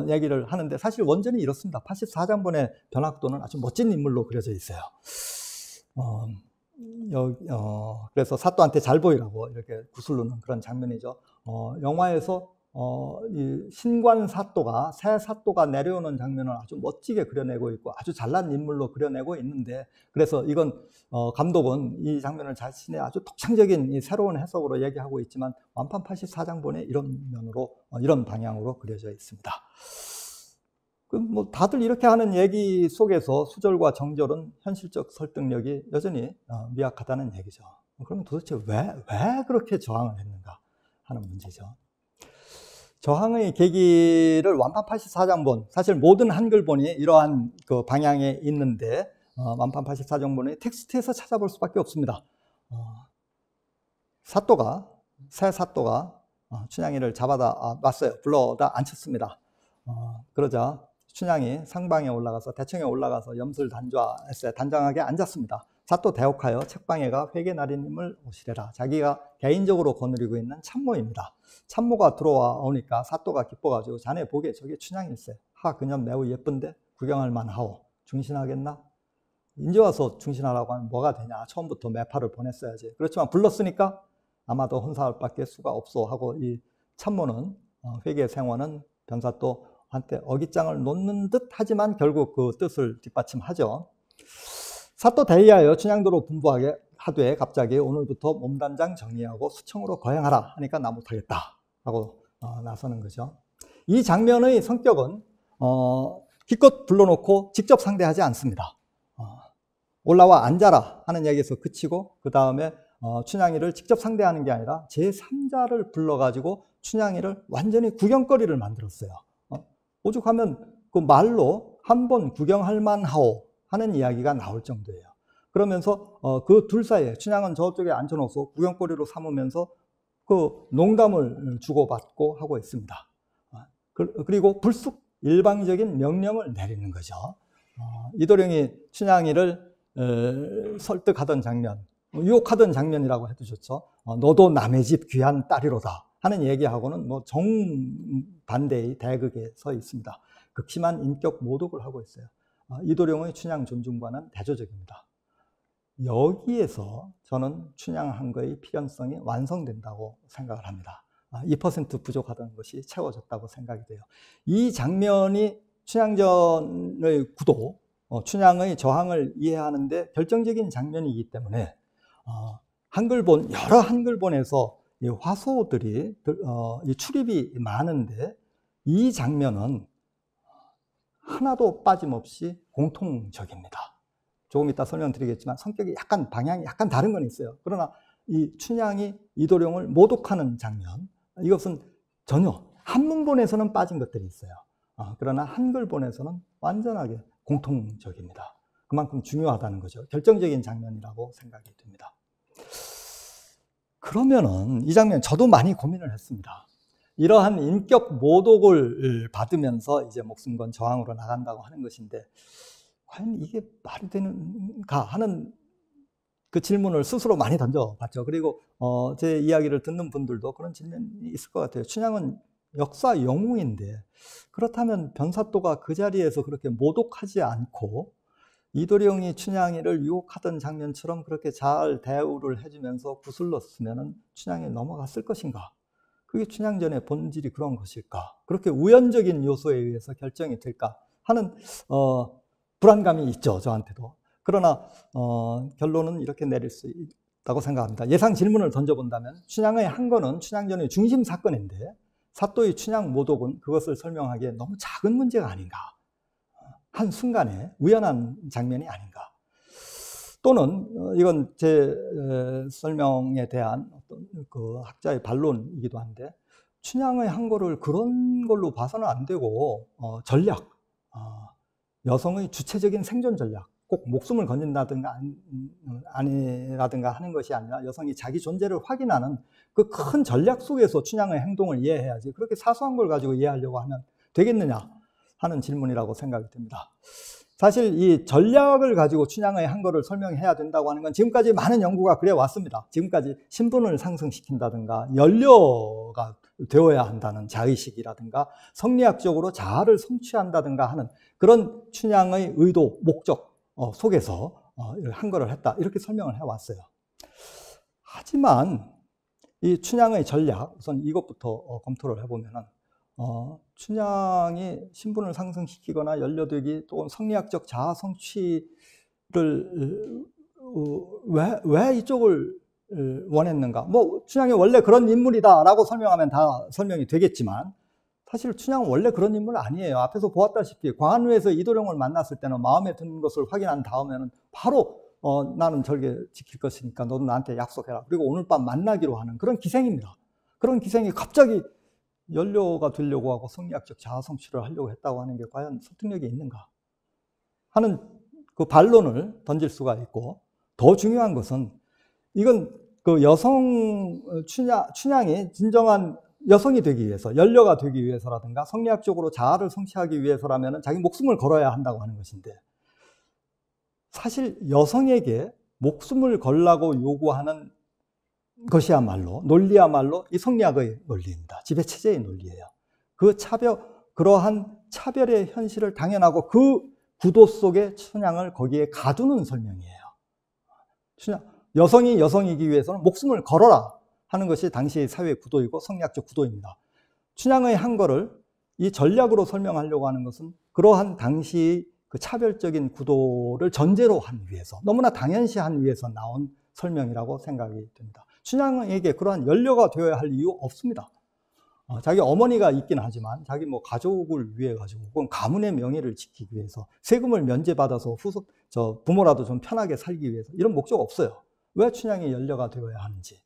Speaker 2: 얘기를 하는데 사실 원전이 이렇습니다. 84장본의 변학도는 아주 멋진 인물로 그려져 있어요. 그래서 사또한테 잘 보이라고 이렇게 구슬르는 그런 장면이죠. 영화에서 이 신관 사또가 새 사또가 내려오는 장면을 아주 멋지게 그려내고 있고 아주 잘난 인물로 그려내고 있는데 그래서 이건 감독은 이 장면을 자신의 아주 독창적인 이 새로운 해석으로 얘기하고 있지만 완판 84장본에 이런 면으로 이런 방향으로 그려져 있습니다. 뭐 다들 이렇게 하는 얘기 속에서 수절과 정절은 현실적 설득력이 여전히 미약하다는 얘기죠. 그럼 도대체 왜 그렇게 저항을 했는가 하는 문제죠. 저항의 계기를 완판 84장본, 사실 모든 한글본이 이러한 그 방향에 있는데 완판 84장본의 텍스트에서 찾아볼 수밖에 없습니다. 새 사또가 춘향이를 잡아다 왔어요. 불러다 앉혔습니다. 그러자 춘향이 상방에 올라가서 대청에 올라가서 염술 단좌했어요. 단장하게 앉았습니다. 사또 대혹하여 책방에가 회계나리님을 오시래라. 자기가 개인적으로 거느리고 있는 참모입니다. 참모가 들어와 오니까 사또가 기뻐가지고 자네 보기에 저게 춘향일세. 하 그년 매우 예쁜데 구경할 만하오. 중신하겠나? 인제 와서 중신하라고 하면 뭐가 되냐. 처음부터 매파를 보냈어야지. 그렇지만 불렀으니까 아마도 혼사할 밖에 수가 없소 하고 이 참모는 회계 생원은 변사또한테 어깃장을 놓는 듯 하지만 결국 그 뜻을 뒷받침하죠. 사또 대의하여 춘향도로 분부하게 하되 갑자기 오늘부터 몸단장 정리하고 수청으로 거행하라 하니까 나 못하겠다 하고 나서는 거죠. 이 장면의 성격은 기껏 불러놓고 직접 상대하지 않습니다. 올라와 앉아라 하는 얘기에서 그치고 그 다음에 춘향이를 직접 상대하는 게 아니라 제3자를 불러가지고 춘향이를 완전히 구경거리를 만들었어요. 오죽하면 그 말로 한번 구경할 만하오 하는 이야기가 나올 정도예요. 그러면서 그 둘 사이에 춘향은 저쪽에 앉혀놓고 구경거리로 삼으면서 그 농담을 주고받고 하고 있습니다. 그리고 불쑥 일방적인 명령을 내리는 거죠. 이도령이 춘향이를 설득하던 장면, 유혹하던 장면이라고 해도 좋죠. 너도 남의 집 귀한 딸이로다 하는 얘기하고는 뭐 정반대의 대극에 서 있습니다. 극심한 인격 모독을 하고 있어요. 이도령의 춘향 존중과는 대조적입니다. 여기에서 저는 춘향한 거의 필연성이 완성된다고 생각을 합니다. 2% 부족하던 것이 채워졌다고 생각이 돼요. 이 장면이 춘향전의 구도, 춘향의 저항을 이해하는데 결정적인 장면이기 때문에 여러 한글본에서 이 화소들이 출입이 많은데 이 장면은 하나도 빠짐없이 공통적입니다. 조금 이따 설명드리겠지만 성격이 방향이 약간 다른 건 있어요. 그러나 이 춘향이 이도령을 모독하는 장면, 이것은 전혀 한문본에서는 빠진 것들이 있어요. 그러나 한글본에서는 완전하게 공통적입니다. 그만큼 중요하다는 거죠. 결정적인 장면이라고 생각이 듭니다. 그러면은 이 장면 저도 많이 고민을 했습니다. 이러한 인격 모독을 받으면서 이제 목숨 건 저항으로 나간다고 하는 것인데 과연 이게 말이 되는가 하는 그 질문을 스스로 많이 던져봤죠. 그리고 제 이야기를 듣는 분들도 그런 질문이 있을 것 같아요. 춘향은 역사 영웅인데 그렇다면 변사또가 그 자리에서 그렇게 모독하지 않고 이도령이 춘향이를 유혹하던 장면처럼 그렇게 잘 대우를 해주면서 구슬렀으면 춘향이 넘어갔을 것인가? 그게 춘향전의 본질이 그런 것일까? 그렇게 우연적인 요소에 의해서 결정이 될까? 하는 불안감이 있죠, 저한테도. 그러나 결론은 이렇게 내릴 수 있다고 생각합니다. 예상 질문을 던져본다면 춘향의 한 거는 춘향전의 중심 사건인데 사또의 춘향 모독은 그것을 설명하기에 너무 작은 문제가 아닌가? 한 순간에 우연한 장면이 아닌가? 또는 이건 제 설명에 대한 어떤 그 학자의 반론이기도 한데 춘향의 한거를 그런 걸로 봐서는 안 되고 전략, 여성의 주체적인 생존 전략, 꼭 목숨을 건진다든가 아니라든가 하는 것이 아니라 여성이 자기 존재를 확인하는 그 큰 전략 속에서 춘향의 행동을 이해해야지 그렇게 사소한 걸 가지고 이해하려고 하면 되겠느냐 하는 질문이라고 생각이 듭니다. 사실 이 전략을 가지고 춘향의 한거를 설명해야 된다고 하는 건 지금까지 많은 연구가 그래 왔습니다. 지금까지 신분을 상승시킨다든가 연료가 되어야 한다는 자의식이라든가 성리학적으로 자아를 성취한다든가 하는 그런 춘향의 의도, 목적 속에서 한거를 했다 이렇게 설명을 해왔어요. 하지만 이 춘향의 전략, 우선 이것부터 검토를 해보면은 춘향이 신분을 상승시키거나 연료되기 또는 성리학적 자아 성취를 왜 이쪽을 원했는가? 뭐 춘향이 원래 그런 인물이다라고 설명하면 다 설명이 되겠지만 사실 춘향은 원래 그런 인물 아니에요. 앞에서 보았다시피 광안루에서 이도령을 만났을 때는 마음에 드는 것을 확인한 다음에는 바로 나는 절개 지킬 것이니까 너도 나한테 약속해라. 그리고 오늘 밤 만나기로 하는 그런 기생입니다. 그런 기생이 갑자기 연료가 되려고 하고 성리학적 자아 성취를 하려고 했다고 하는 게 과연 설득력이 있는가 하는 그 반론을 던질 수가 있고, 더 중요한 것은 이건 그 여성 춘향이 진정한 여성이 되기 위해서, 연료가 되기 위해서라든가 성리학적으로 자아를 성취하기 위해서라면 자기 목숨을 걸어야 한다고 하는 것인데, 사실 여성에게 목숨을 걸라고 요구하는 것이야말로, 논리야말로 이 성리학의 논리입니다. 지배체제의 논리예요. 그러한 차별의 현실을 당연하고 그 구도 속에 춘향을 거기에 가두는 설명이에요. 여성이 여성이기 위해서는 목숨을 걸어라 하는 것이 당시의 사회 구도이고 성리학적 구도입니다. 춘향의 한거를 이 전략으로 설명하려고 하는 것은 그러한 당시의 그 차별적인 구도를 전제로 하기 위해서, 너무나 당연시하기 위해서 나온 설명이라고 생각이 됩니다. 춘향에게 그러한 연료가 되어야 할 이유 없습니다. 자기 어머니가 있긴 하지만 자기 뭐 가족을 위해 가지고 혹은 가문의 명예를 지키기 위해서 세금을 면제받아서 부모라도 좀 편하게 살기 위해서 이런 목적 없어요. 왜 춘향이 연료가 되어야 하는지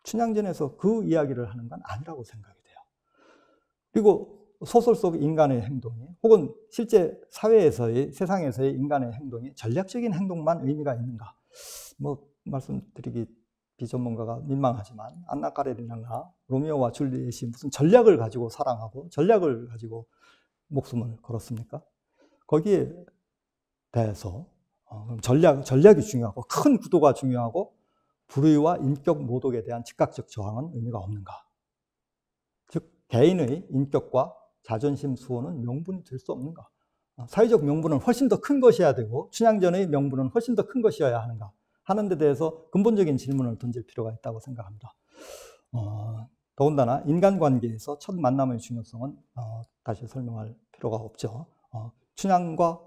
Speaker 2: 춘향전에서 그 이야기를 하는 건 아니라고 생각이 돼요. 그리고 소설 속 인간의 행동이 혹은 실제 사회에서의, 세상에서의 인간의 행동이 전략적인 행동만 의미가 있는가? 뭐 말씀드리기 비전문가가 민망하지만 안나 까레리나가 로미오와 줄리엣이 무슨 전략을 가지고 사랑하고 전략을 가지고 목숨을 걸었습니까? 거기에 대해서 전략이 중요하고 큰 구도가 중요하고 불의와 인격 모독에 대한 즉각적 저항은 의미가 없는가? 즉 개인의 인격과 자존심 수호는 명분이 될 수 없는가? 사회적 명분은 훨씬 더 큰 것이어야 되고 춘향전의 명분은 훨씬 더 큰 것이어야 하는가 하는 데 대해서 근본적인 질문을 던질 필요가 있다고 생각합니다. 더군다나 인간관계에서 첫 만남의 중요성은 다시 설명할 필요가 없죠. 춘향과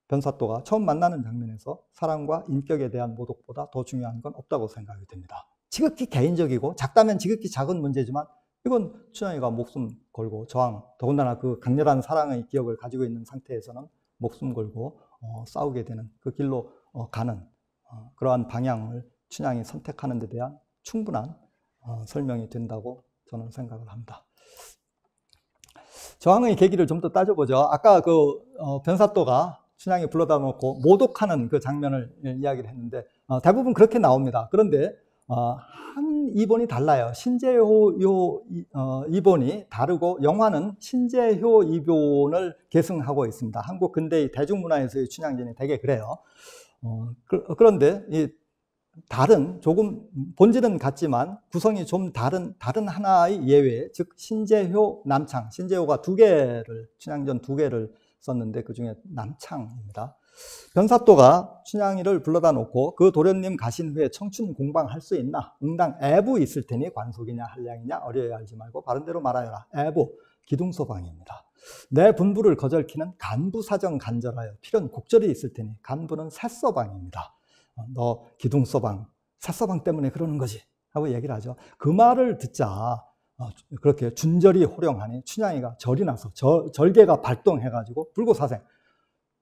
Speaker 2: 변사또가 처음 만나는 장면에서 사랑과 인격에 대한 모독보다 더 중요한 건 없다고 생각이 됩니다. 지극히 개인적이고 작다면 지극히 작은 문제지만 이건 춘향이가 목숨 걸고 저항, 더군다나 그 강렬한 사랑의 기억을 가지고 있는 상태에서는 목숨 걸고 싸우게 되는 그 길로 가는 그러한 방향을 춘향이 선택하는 데 대한 충분한 설명이 된다고 저는 생각을 합니다. 저항의 계기를 좀 더 따져보죠. 아까 그 변사또가 춘향이 불러다 놓고 모독하는 그 장면을 이야기를 했는데 대부분 그렇게 나옵니다. 그런데 한 이본이 달라요. 신재효 이본이 다르고 영화는 신재효 이본을 계승하고 있습니다. 한국 근대의 대중문화에서의 춘향전이 되게 그래요. 그런데 이 다른 조금 본질은 같지만 구성이 좀 다른 하나의 예외, 즉 신재효, 남창. 신재효가 춘향전 두 개를 썼는데 그 중에 남창입니다. 변사또가 춘향이를 불러다 놓고 그 도련님 가신 후에 청춘 공방할 수 있나? 응당 애부 있을 테니 관속이냐 한량이냐 어려야 알지 말고 바른대로 말하여라. 애부 기둥서방입니다. 내 분부를 거절키는 간부 사정 간절하여 필연 곡절이 있을 테니 간부는 새서방입니다. 너 기둥서방, 새서방 때문에 그러는 거지 하고 얘기를 하죠. 그 말을 듣자 그렇게 준절이 호령하니 춘향이가 절이 나서 절개가 발동해가지고 불고사생,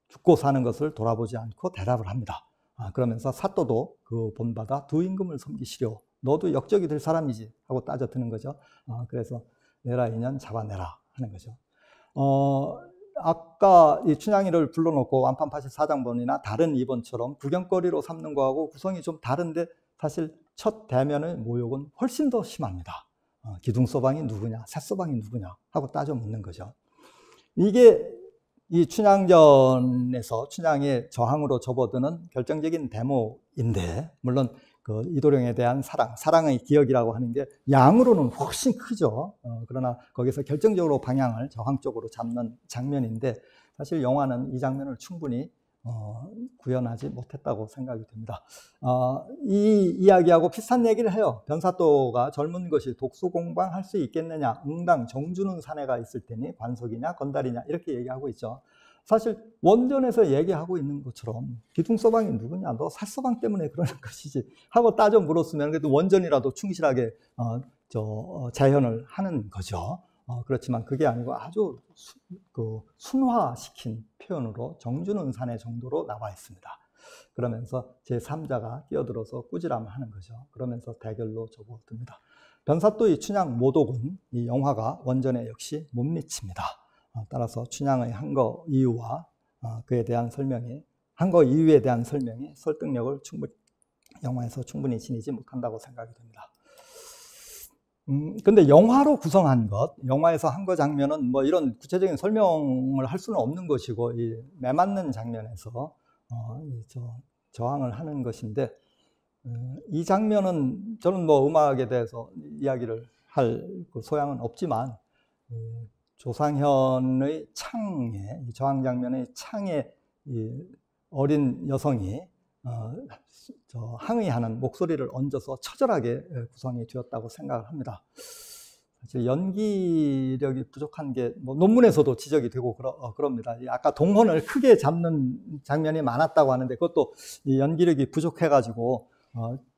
Speaker 2: 죽고 사는 것을 돌아보지 않고 대답을 합니다. 그러면서 사또도 그 본받아 두 임금을 섬기시려 너도 역적이 될 사람이지 하고 따져드는 거죠. 그래서 내라 인연 잡아내라 하는 거죠. 아까 이 춘향이를 불러놓고 완판 84장본이나 다른 2번처럼 구경거리로 삼는 거하고 구성이 좀 다른데 사실 첫 대면의 모욕은 훨씬 더 심합니다. 기둥서방이 누구냐, 셋서방이 누구냐 하고 따져 묻는 거죠. 이게 이 춘향전에서 춘향의 저항으로 접어드는 결정적인 대목인데, 물론 그 이도령에 대한 사랑의 기억이라고 하는 게 양으로는 훨씬 크죠. 그러나 거기서 결정적으로 방향을 저항 쪽으로 잡는 장면인데, 사실 영화는 이 장면을 충분히 구현하지 못했다고 생각이 듭니다. 이 이야기하고 비슷한 얘기를 해요. 변사또가 젊은 것이 독수공방할 수 있겠느냐, 응당 정주는 사내가 있을 테니 관석이냐 건달이냐 이렇게 얘기하고 있죠. 사실 원전에서 얘기하고 있는 것처럼 기둥서방이 누구냐, 너 살서방 때문에 그러는 것이지 하고 따져 물었으면 그래도 원전이라도 충실하게 재현을 하는 거죠. 그렇지만 그게 아니고 아주 순화시킨 표현으로 정주는 사내 정도로 나와 있습니다. 그러면서 제3자가 끼어들어서 꾸지람하는 거죠. 그러면서 대결로 접어듭니다. 변사또의 춘향 모독은 이 영화가 원전에 역시 못 미칩니다. 따라서 춘향의 한 거 이유와 그에 대한 설명이, 한 거 이유에 대한 설명이 설득력을 영화에서 충분히 지니지 못한다고 생각이 됩니다. 근데 영화로 구성한 것, 영화에서 한 거 장면은 뭐 이런 구체적인 설명을 할 수는 없는 것이고, 이 매맞는 장면에서 저항을 하는 것인데, 이 장면은 저는 뭐 음악에 대해서 이야기를 할 소양은 없지만, 조상현의 창에, 이 저항 장면의 창에 이 어린 여성이 항의하는 목소리를 얹어서 처절하게 구성이 되었다고 생각을 합니다. 사실 연기력이 부족한 게 뭐 논문에서도 지적이 되고 그럽니다. 아까 동혼을 크게 잡는 장면이 많았다고 하는데 그것도 이 연기력이 부족해가지고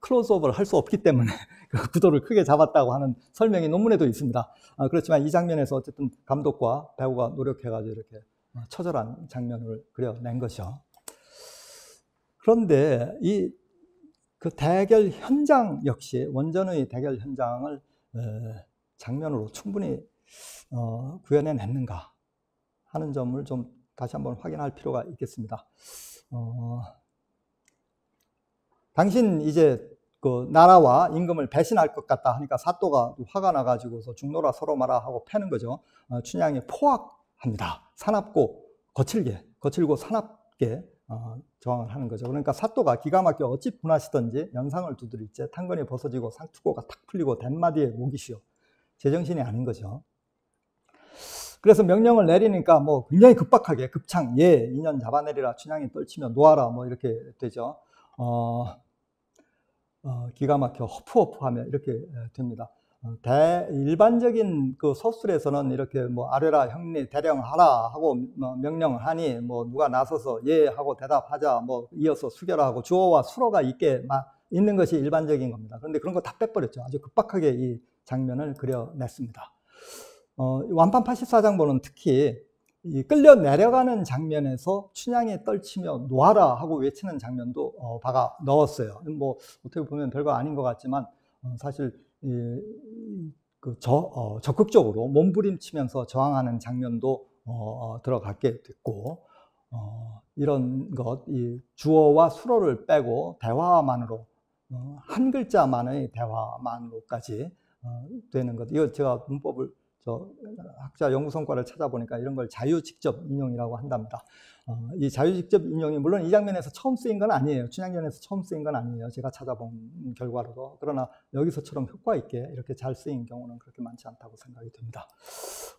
Speaker 2: 클로즈업을 할 수 없기 때문에 그 구도를 크게 잡았다고 하는 설명이 논문에도 있습니다. 그렇지만 이 장면에서 어쨌든 감독과 배우가 노력해가지고 이렇게 처절한 장면을 그려낸 것이죠. 그런데 그 대결 현장 역시 원전의 대결 현장을 장면으로 충분히 구현해냈는가 하는 점을 좀 다시 한번 확인할 필요가 있겠습니다. 당신 이제 그 나라와 임금을 배신할 것 같다 하니까 사또가 화가 나가지고서 죽노라 서로 마라 하고 패는 거죠. 춘향이 포악합니다. 사납고 거칠고 사납게 저항을 하는 거죠. 그러니까 사또가 기가 막혀 어찌 분하시던지 연상을 두드리째 탄건이 벗어지고 상투고가 탁 풀리고 댄마디에 목이시오. 제정신이 아닌 거죠. 그래서 명령을 내리니까 뭐 굉장히 급박하게 급창 인연 잡아내리라 춘향이 떨치며 놓아라 뭐 이렇게 되죠. 기가 막혀 허푸허푸하며 이렇게 됩니다. 일반적인 그 서술에서는 이렇게 뭐 아뢰라 형리 대령하라 하고 명령을 하니 뭐 누가 나서서 예 하고 대답하자 뭐 이어서 수결 하고 주어와 수어가 있는 것이 일반적인 겁니다. 그런데 그런 거 다 빼버렸죠. 아주 급박하게 이 장면을 그려냈습니다. 완판 84장본은 특히 이 끌려 내려가는 장면에서 춘향이 떨치며 놓아라 하고 외치는 장면도 박아 넣었어요. 뭐 어떻게 보면 별거 아닌 것 같지만 사실 적극적으로 몸부림치면서 저항하는 장면도 들어갔게 됐고, 이런 이 주어와 수어를 빼고 대화만으로 한 글자만의 대화만으로까지 되는 것. 이거 제가 문법을 학자 연구 성과를 찾아보니까 이런 걸 자유직접 인용이라고 한답니다. 이 자유직접 인용이 물론 이 장면에서 처음 쓰인 건 아니에요. 춘향전에서 처음 쓰인 건 아니에요. 제가 찾아본 결과로도. 그러나 여기서처럼 효과 있게 이렇게 잘 쓰인 경우는 그렇게 많지 않다고 생각이 듭니다.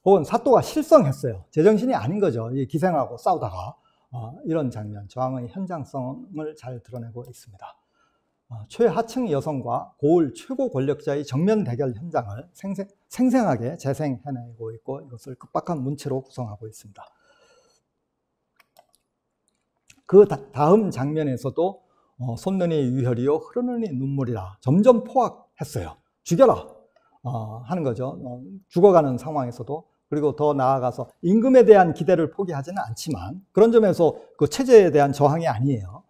Speaker 2: 혹은 사또가 실성했어요. 제정신이 아닌 거죠. 이 기생하고 싸우다가 이런 장면, 저항의 현장성을 잘 드러내고 있습니다. 최하층 여성과 고을 최고 권력자의 정면 대결 현장을 생생하게 재생해내고 있고 이것을 급박한 문체로 구성하고 있습니다. 그 다음 장면에서도 솟느니 유혈이요 흐르느니 눈물이라 점점 포악했어요. 죽여라 하는 거죠. 죽어가는 상황에서도. 그리고 더 나아가서 임금에 대한 기대를 포기하지는 않지만 그런 점에서 그 체제에 대한 저항이 아니에요.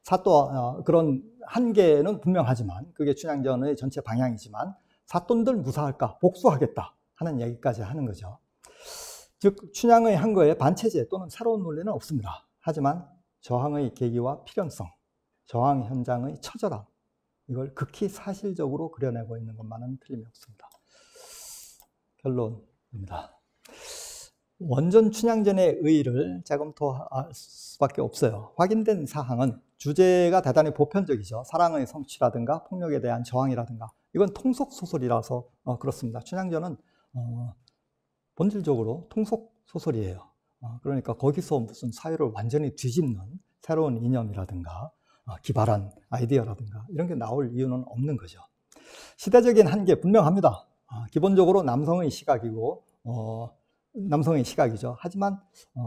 Speaker 2: 사또 그런 한계는 분명하지만 그게 춘향전의 전체 방향이지만 사돈들 무사할까 복수하겠다 하는 얘기까지 하는 거죠. 즉 춘향의 한거에 반체제 또는 새로운 논리는 없습니다. 하지만 저항의 계기와 필연성, 저항 현장의 처절함, 이걸 극히 사실적으로 그려내고 있는 것만은 틀림이 없습니다. 결론입니다. 원전 춘향전의 의의를 재검토할 수밖에 없어요. 확인된 사항은 주제가 대단히 보편적이죠. 사랑의 성취라든가 폭력에 대한 저항이라든가, 이건 통속소설이라서 그렇습니다. 춘향전은 본질적으로 통속소설이에요. 그러니까 거기서 무슨 사회를 완전히 뒤집는 새로운 이념이라든가 기발한 아이디어라든가 이런 게 나올 이유는 없는 거죠. 시대적인 한계 분명합니다. 기본적으로 남성의 시각이고 남성의 시각이죠. 하지만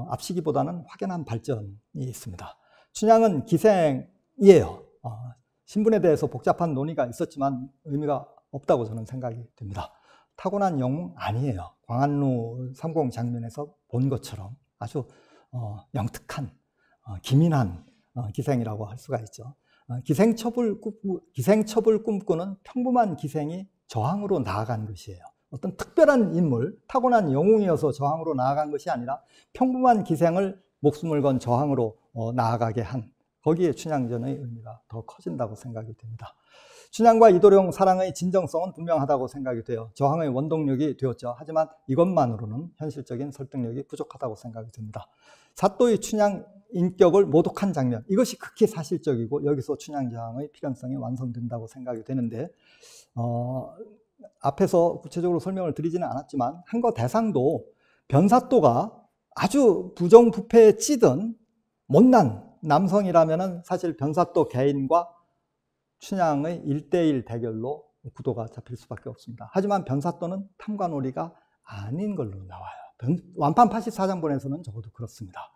Speaker 2: 앞시기보다는 확연한 발전이 있습니다. 춘향은 기생이에요. 신분에 대해서 복잡한 논의가 있었지만 의미가 없다고 저는 생각이 듭니다. 타고난 영웅 아니에요. 광안루 30 장면에서 본 것처럼 아주 영특한 기민한 기생이라고 할 수가 있죠. 기생첩을 꿈꾸는 평범한 기생이 저항으로 나아간 것이에요. 어떤 특별한 인물, 타고난 영웅이어서 저항으로 나아간 것이 아니라 평범한 기생을 목숨을 건 저항으로 나아가게 한, 거기에 춘향전의 의미가 더 커진다고 생각이 됩니다. 춘향과 이도령 사랑의 진정성은 분명하다고 생각이 돼요. 저항의 원동력이 되었죠. 하지만 이것만으로는 현실적인 설득력이 부족하다고 생각이 듭니다. 사또의 춘향 인격을 모독한 장면, 이것이 극히 사실적이고 여기서 춘향 저항의 필연성이 완성된다고 생각이 되는데 앞에서 구체적으로 설명을 드리지는 않았지만 한거 대상도 변사또가 아주 부정부패에 찌든 못난 남성이라면 사실 변사또 개인과 춘향의 1대1 대결로 구도가 잡힐 수밖에 없습니다. 하지만 변사또는 탐관오리가 아닌 걸로 나와요. 완판 84장본에서는 적어도 그렇습니다.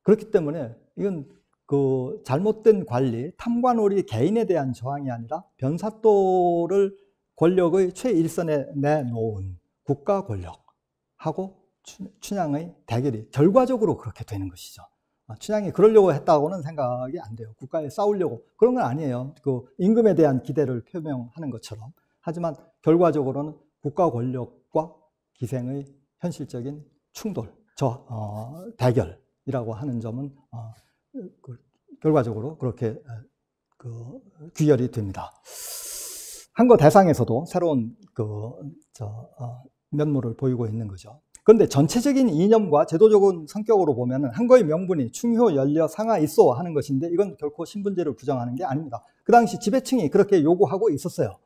Speaker 2: 그렇기 때문에 이건 그 잘못된 관리, 탐관오리 개인에 대한 저항이 아니라 변사또를 권력의 최일선에 내놓은 국가 권력하고 춘향의 대결이 결과적으로 그렇게 되는 것이죠. 춘향이 그러려고 했다고는 생각이 안 돼요. 국가에 싸우려고. 그런 건 아니에요. 그 임금에 대한 기대를 표명하는 것처럼. 하지만 결과적으로는 국가 권력과 기생의 현실적인 충돌, 대결이라고 하는 점은 결과적으로 그렇게 귀결이 됩니다. 한거 대상에서도 새로운 면모를 보이고 있는 거죠. 그런데 전체적인 이념과 제도적인 성격으로 보면 한거의 명분이 충효, 연려, 상하, 있소 하는 것인데 이건 결코 신분제를 부정하는 게 아닙니다. 그 당시 지배층이 그렇게 요구하고 있었어요.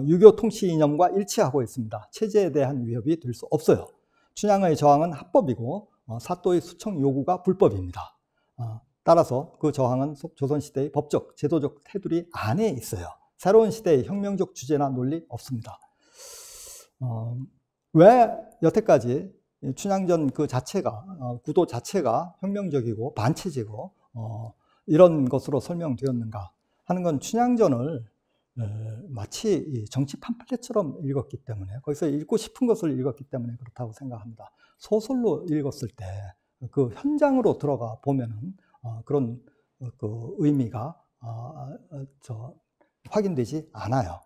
Speaker 2: 유교 통치 이념과 일치하고 있습니다. 체제에 대한 위협이 될 수 없어요. 춘향의 저항은 합법이고 사또의 수청 요구가 불법입니다. 따라서 그 저항은 조선시대의 법적, 제도적 테두리 안에 있어요. 새로운 시대의 혁명적 주제나 논리 없습니다. 왜 여태까지 춘향전 그 자체가, 구도 자체가 혁명적이고 반체제고 이런 것으로 설명되었는가 하는 건 춘향전을 마치 정치 팜플렛처럼 읽었기 때문에, 거기서 읽고 싶은 것을 읽었기 때문에 그렇다고 생각합니다. 소설로 읽었을 때 그 현장으로 들어가 보면은 그런 그 의미가 확인되지 않아요.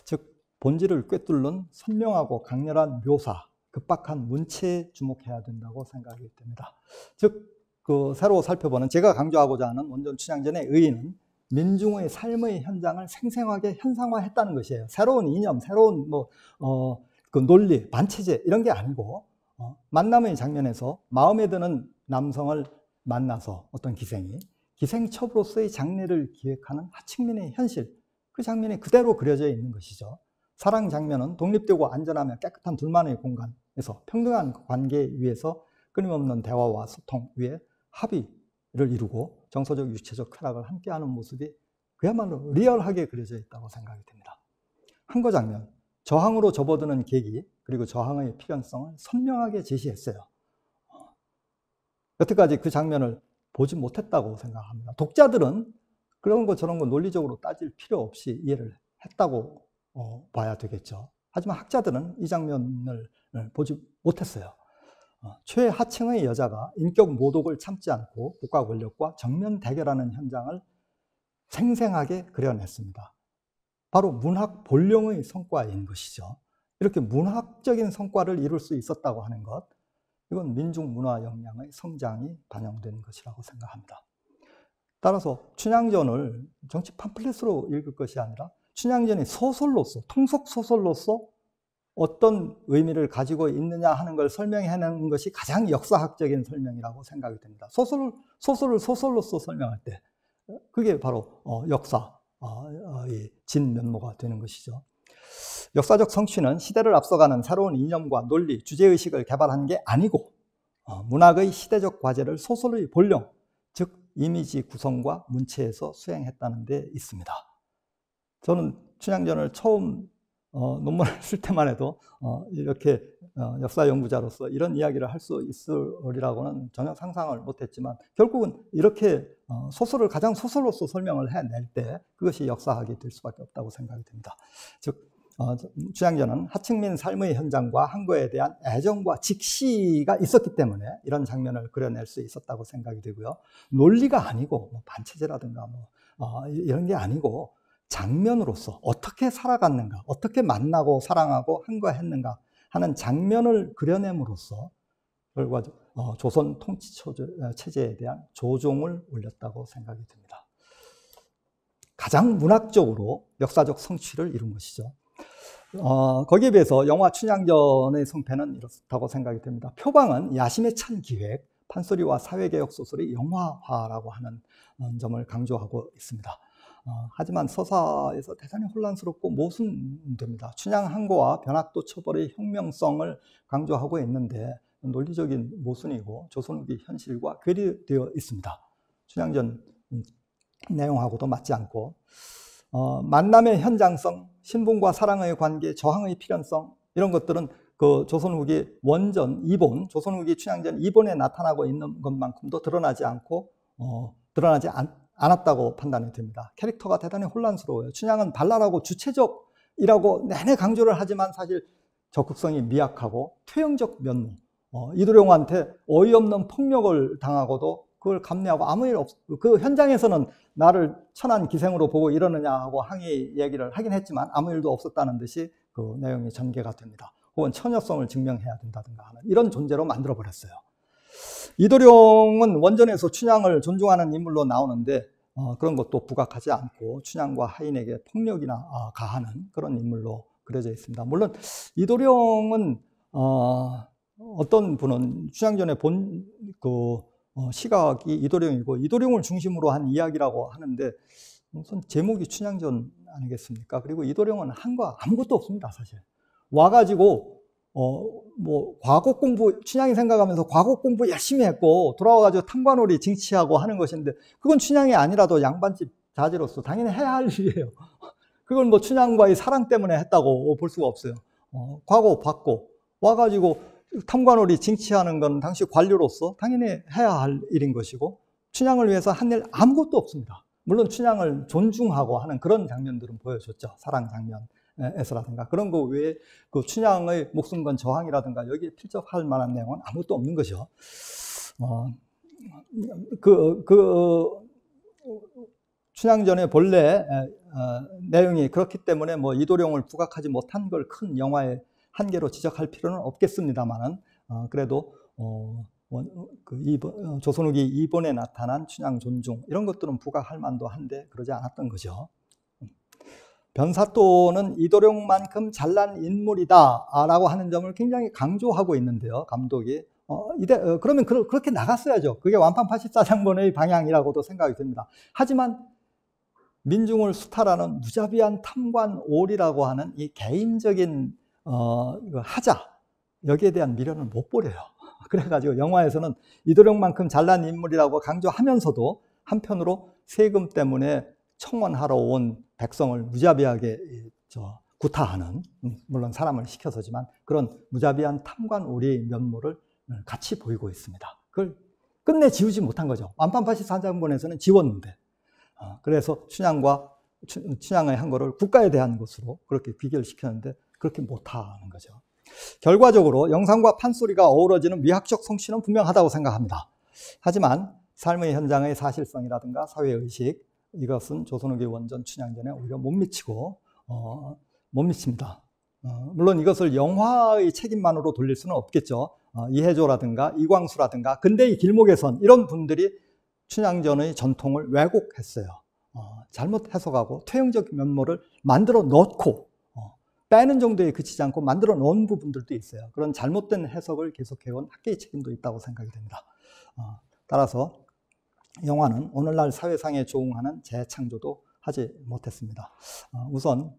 Speaker 2: 즉 본질을 꿰뚫는 선명하고 강렬한 묘사, 급박한 문체에 주목해야 된다고 생각이 됩니다. 즉 그 새로 살펴보는, 제가 강조하고자 하는 원전 춘향전의 의의는 민중의 삶의 현장을 생생하게 현상화했다는 것이에요. 새로운 이념, 새로운 그 논리, 반체제 이런 게 아니고 만남의 장면에서 마음에 드는 남성을 만나서 어떤 기생이 기생첩으로서의 장래를 기획하는 하층민의 현실, 그 장면이 그대로 그려져 있는 것이죠. 사랑 장면은 독립되고 안전하며 깨끗한 둘만의 공간에서 평등한 관계 위에서 끊임없는 대화와 소통 위에 합의를 이루고 정서적, 유체적 쾌락을 함께하는 모습이 그야말로 리얼하게 그려져 있다고 생각이 됩니다. 한거 장면, 저항으로 접어드는 계기, 그리고 저항의 필연성을 선명하게 제시했어요. 여태까지 그 장면을 보지 못했다고 생각합니다. 독자들은 그런 거 저런 거 논리적으로 따질 필요 없이 이해를 했다고 봐야 되겠죠. 하지만 학자들은 이 장면을 보지 못했어요. 최하층의 여자가 인격 모독을 참지 않고 국가 권력과 정면 대결하는 현장을 생생하게 그려냈습니다. 바로 문학 본령의 성과인 것이죠. 이렇게 문학적인 성과를 이룰 수 있었다고 하는 것, 이건 민중 문화 역량의 성장이 반영된 것이라고 생각합니다. 따라서 춘향전을 정치 팜플렛으로 읽을 것이 아니라 춘향전이 소설로서, 통속 소설로서 어떤 의미를 가지고 있느냐 하는 걸 설명해내는 것이 가장 역사학적인 설명이라고 생각이 됩니다. 소설을 소설로서 설명할 때 그게 바로 역사의 진면모가 되는 것이죠. 역사적 성취는 시대를 앞서가는 새로운 이념과 논리, 주제의식을 개발한 게 아니고 문학의 시대적 과제를 소설의 본령, 즉 이미지 구성과 문체에서 수행했다는 데 있습니다. 저는 춘향전을 처음 논문을 쓸 때만 해도 이렇게 역사 연구자로서 이런 이야기를 할 수 있으리라고는 전혀 상상을 못했지만 결국은 이렇게 소설을 가장 소설로서 설명을 해낼 때 그것이 역사학이 될 수밖에 없다고 생각이 듭니다. 즉 춘향전은 하층민 삶의 현장과 한거에 대한 애정과 직시가 있었기 때문에 이런 장면을 그려낼 수 있었다고 생각이 되고요. 논리가 아니고 뭐 반체제라든가 이런 게 아니고 장면으로서 어떻게 살아갔는가, 어떻게 만나고 사랑하고 한거했는가 하는 장면을 그려냄으로써 결과적으로 조선 통치 체제에 대한 조종을 올렸다고 생각이 듭니다. 가장 문학적으로 역사적 성취를 이룬 것이죠. 거기에 비해서 영화 춘향전의 성패는 이렇다고 생각이 됩니다. 표방은 야심에 찬 기획, 판소리와 사회개혁 소설의 영화화라고 하는 점을 강조하고 있습니다. 하지만 서사에서 대단히 혼란스럽고 모순됩니다. 춘향 항고와 변학도 처벌의 혁명성을 강조하고 있는데 논리적인 모순이고 조선 후기 현실과 괴리되어 있습니다. 춘향전 내용하고도 맞지 않고 만남의 현장성, 신분과 사랑의 관계, 저항의 필연성 이런 것들은 그 조선 후기 원전, 이본, 조선 후기 춘향전 이본에 나타나고 있는 것만큼도 드러나지 않았다고 판단이 됩니다. 캐릭터가 대단히 혼란스러워요. 춘향은 발랄하고 주체적이라고 내내 강조를 하지만 사실 적극성이 미약하고 퇴행적 면모, 이도룡한테 어이없는 폭력을 당하고도 그걸 감내하고 아무 일 없, 그 현장에서는 나를 천한 기생으로 보고 이러느냐 하고 항의 얘기를 하긴 했지만 아무 일도 없었다는 듯이 그 내용이 전개가 됩니다. 혹은 처녀성을 증명해야 된다든가 하는 이런 존재로 만들어버렸어요. 이도룡은 원전에서 춘향을 존중하는 인물로 나오는데 그런 것도 부각하지 않고 춘향과 하인에게 폭력이나 가하는 그런 인물로 그려져 있습니다. 물론 이도룡은 어떤 분은 춘향전에 본 시각이 이도룡이고 이도룡을 중심으로 한 이야기라고 하는데 우선 제목이 춘향전 아니겠습니까? 그리고 이도룡은 한 거 아무것도 없습니다. 사실 와가지고 과거 공부 춘향이 생각하면서 과거 공부 열심히 했고 돌아와가지고 탐관오리 징치하고 하는 것인데 그건 춘향이 아니라도 양반집 자제로서 당연히 해야 할 일이에요. 그건 뭐 춘향과의 사랑 때문에 했다고 볼 수가 없어요. 과거 받고 와가지고 탐관오리 징치하는 건 당시 관료로서 당연히 해야 할 일인 것이고 춘향을 위해서 한 일 아무것도 없습니다. 물론 춘향을 존중하고 하는 그런 장면들은 보여줬죠. 사랑 장면에서라든가 그런 거 외에 그 춘향의 목숨 건 저항이라든가 여기에 필적할 만한 내용은 아무것도 없는 거죠. 춘향전의 본래 내용이 그렇기 때문에 뭐 이도룡을 부각하지 못한 걸 큰 영화의 한계로 지적할 필요는 없겠습니다만은 그래도 조선 후기 이본에 나타난 춘향 존중 이런 것들은 부각할 만도 한데 그러지 않았던 거죠. 변사또는 이도룡만큼 잘난 인물이다 라고 하는 점을 굉장히 강조하고 있는데요. 감독이 그러면 그렇게 나갔어야죠. 그게 완판 84장본의 방향이라고도 생각이 됩니다. 하지만 민중을 수탈하는 무자비한 탐관오리라고 하는 이 개인적인 하자 여기에 대한 미련을 못 버려요. 그래가지고 영화에서는 이도룡만큼 잘난 인물이라고 강조하면서도 한편으로 세금 때문에 청원하러 온 백성을 무자비하게 구타하는 물론 사람을 시켜서지만 그런 무자비한 탐관오리의 면모를 같이 보이고 있습니다. 그걸 끝내 지우지 못한 거죠. 완판 84장본에서는 지웠는데 그래서 춘향의 한 거를 국가에 대한 것으로 그렇게 비결시켰는데 그렇게 못하는 거죠. 결과적으로 영상과 판소리가 어우러지는 미학적 성취는 분명하다고 생각합니다. 하지만 삶의 현장의 사실성이라든가 사회의식, 이것은 조선 후기 원전 춘향전에 오히려 못 미치고 못 미칩니다. 물론 이것을 영화의 책임만으로 돌릴 수는 없겠죠. 이해조라든가 이광수라든가 근대의 길목에선 이런 분들이 춘향전의 전통을 왜곡했어요. 잘못 해석하고 퇴행적 면모를 만들어 넣고 빼는 정도에 그치지 않고 만들어 놓은 부분들도 있어요. 그런 잘못된 해석을 계속해온 학계의 책임도 있다고 생각이 됩니다. 따라서 영화는 오늘날 사회상에 조응하는 재창조도 하지 못했습니다. 우선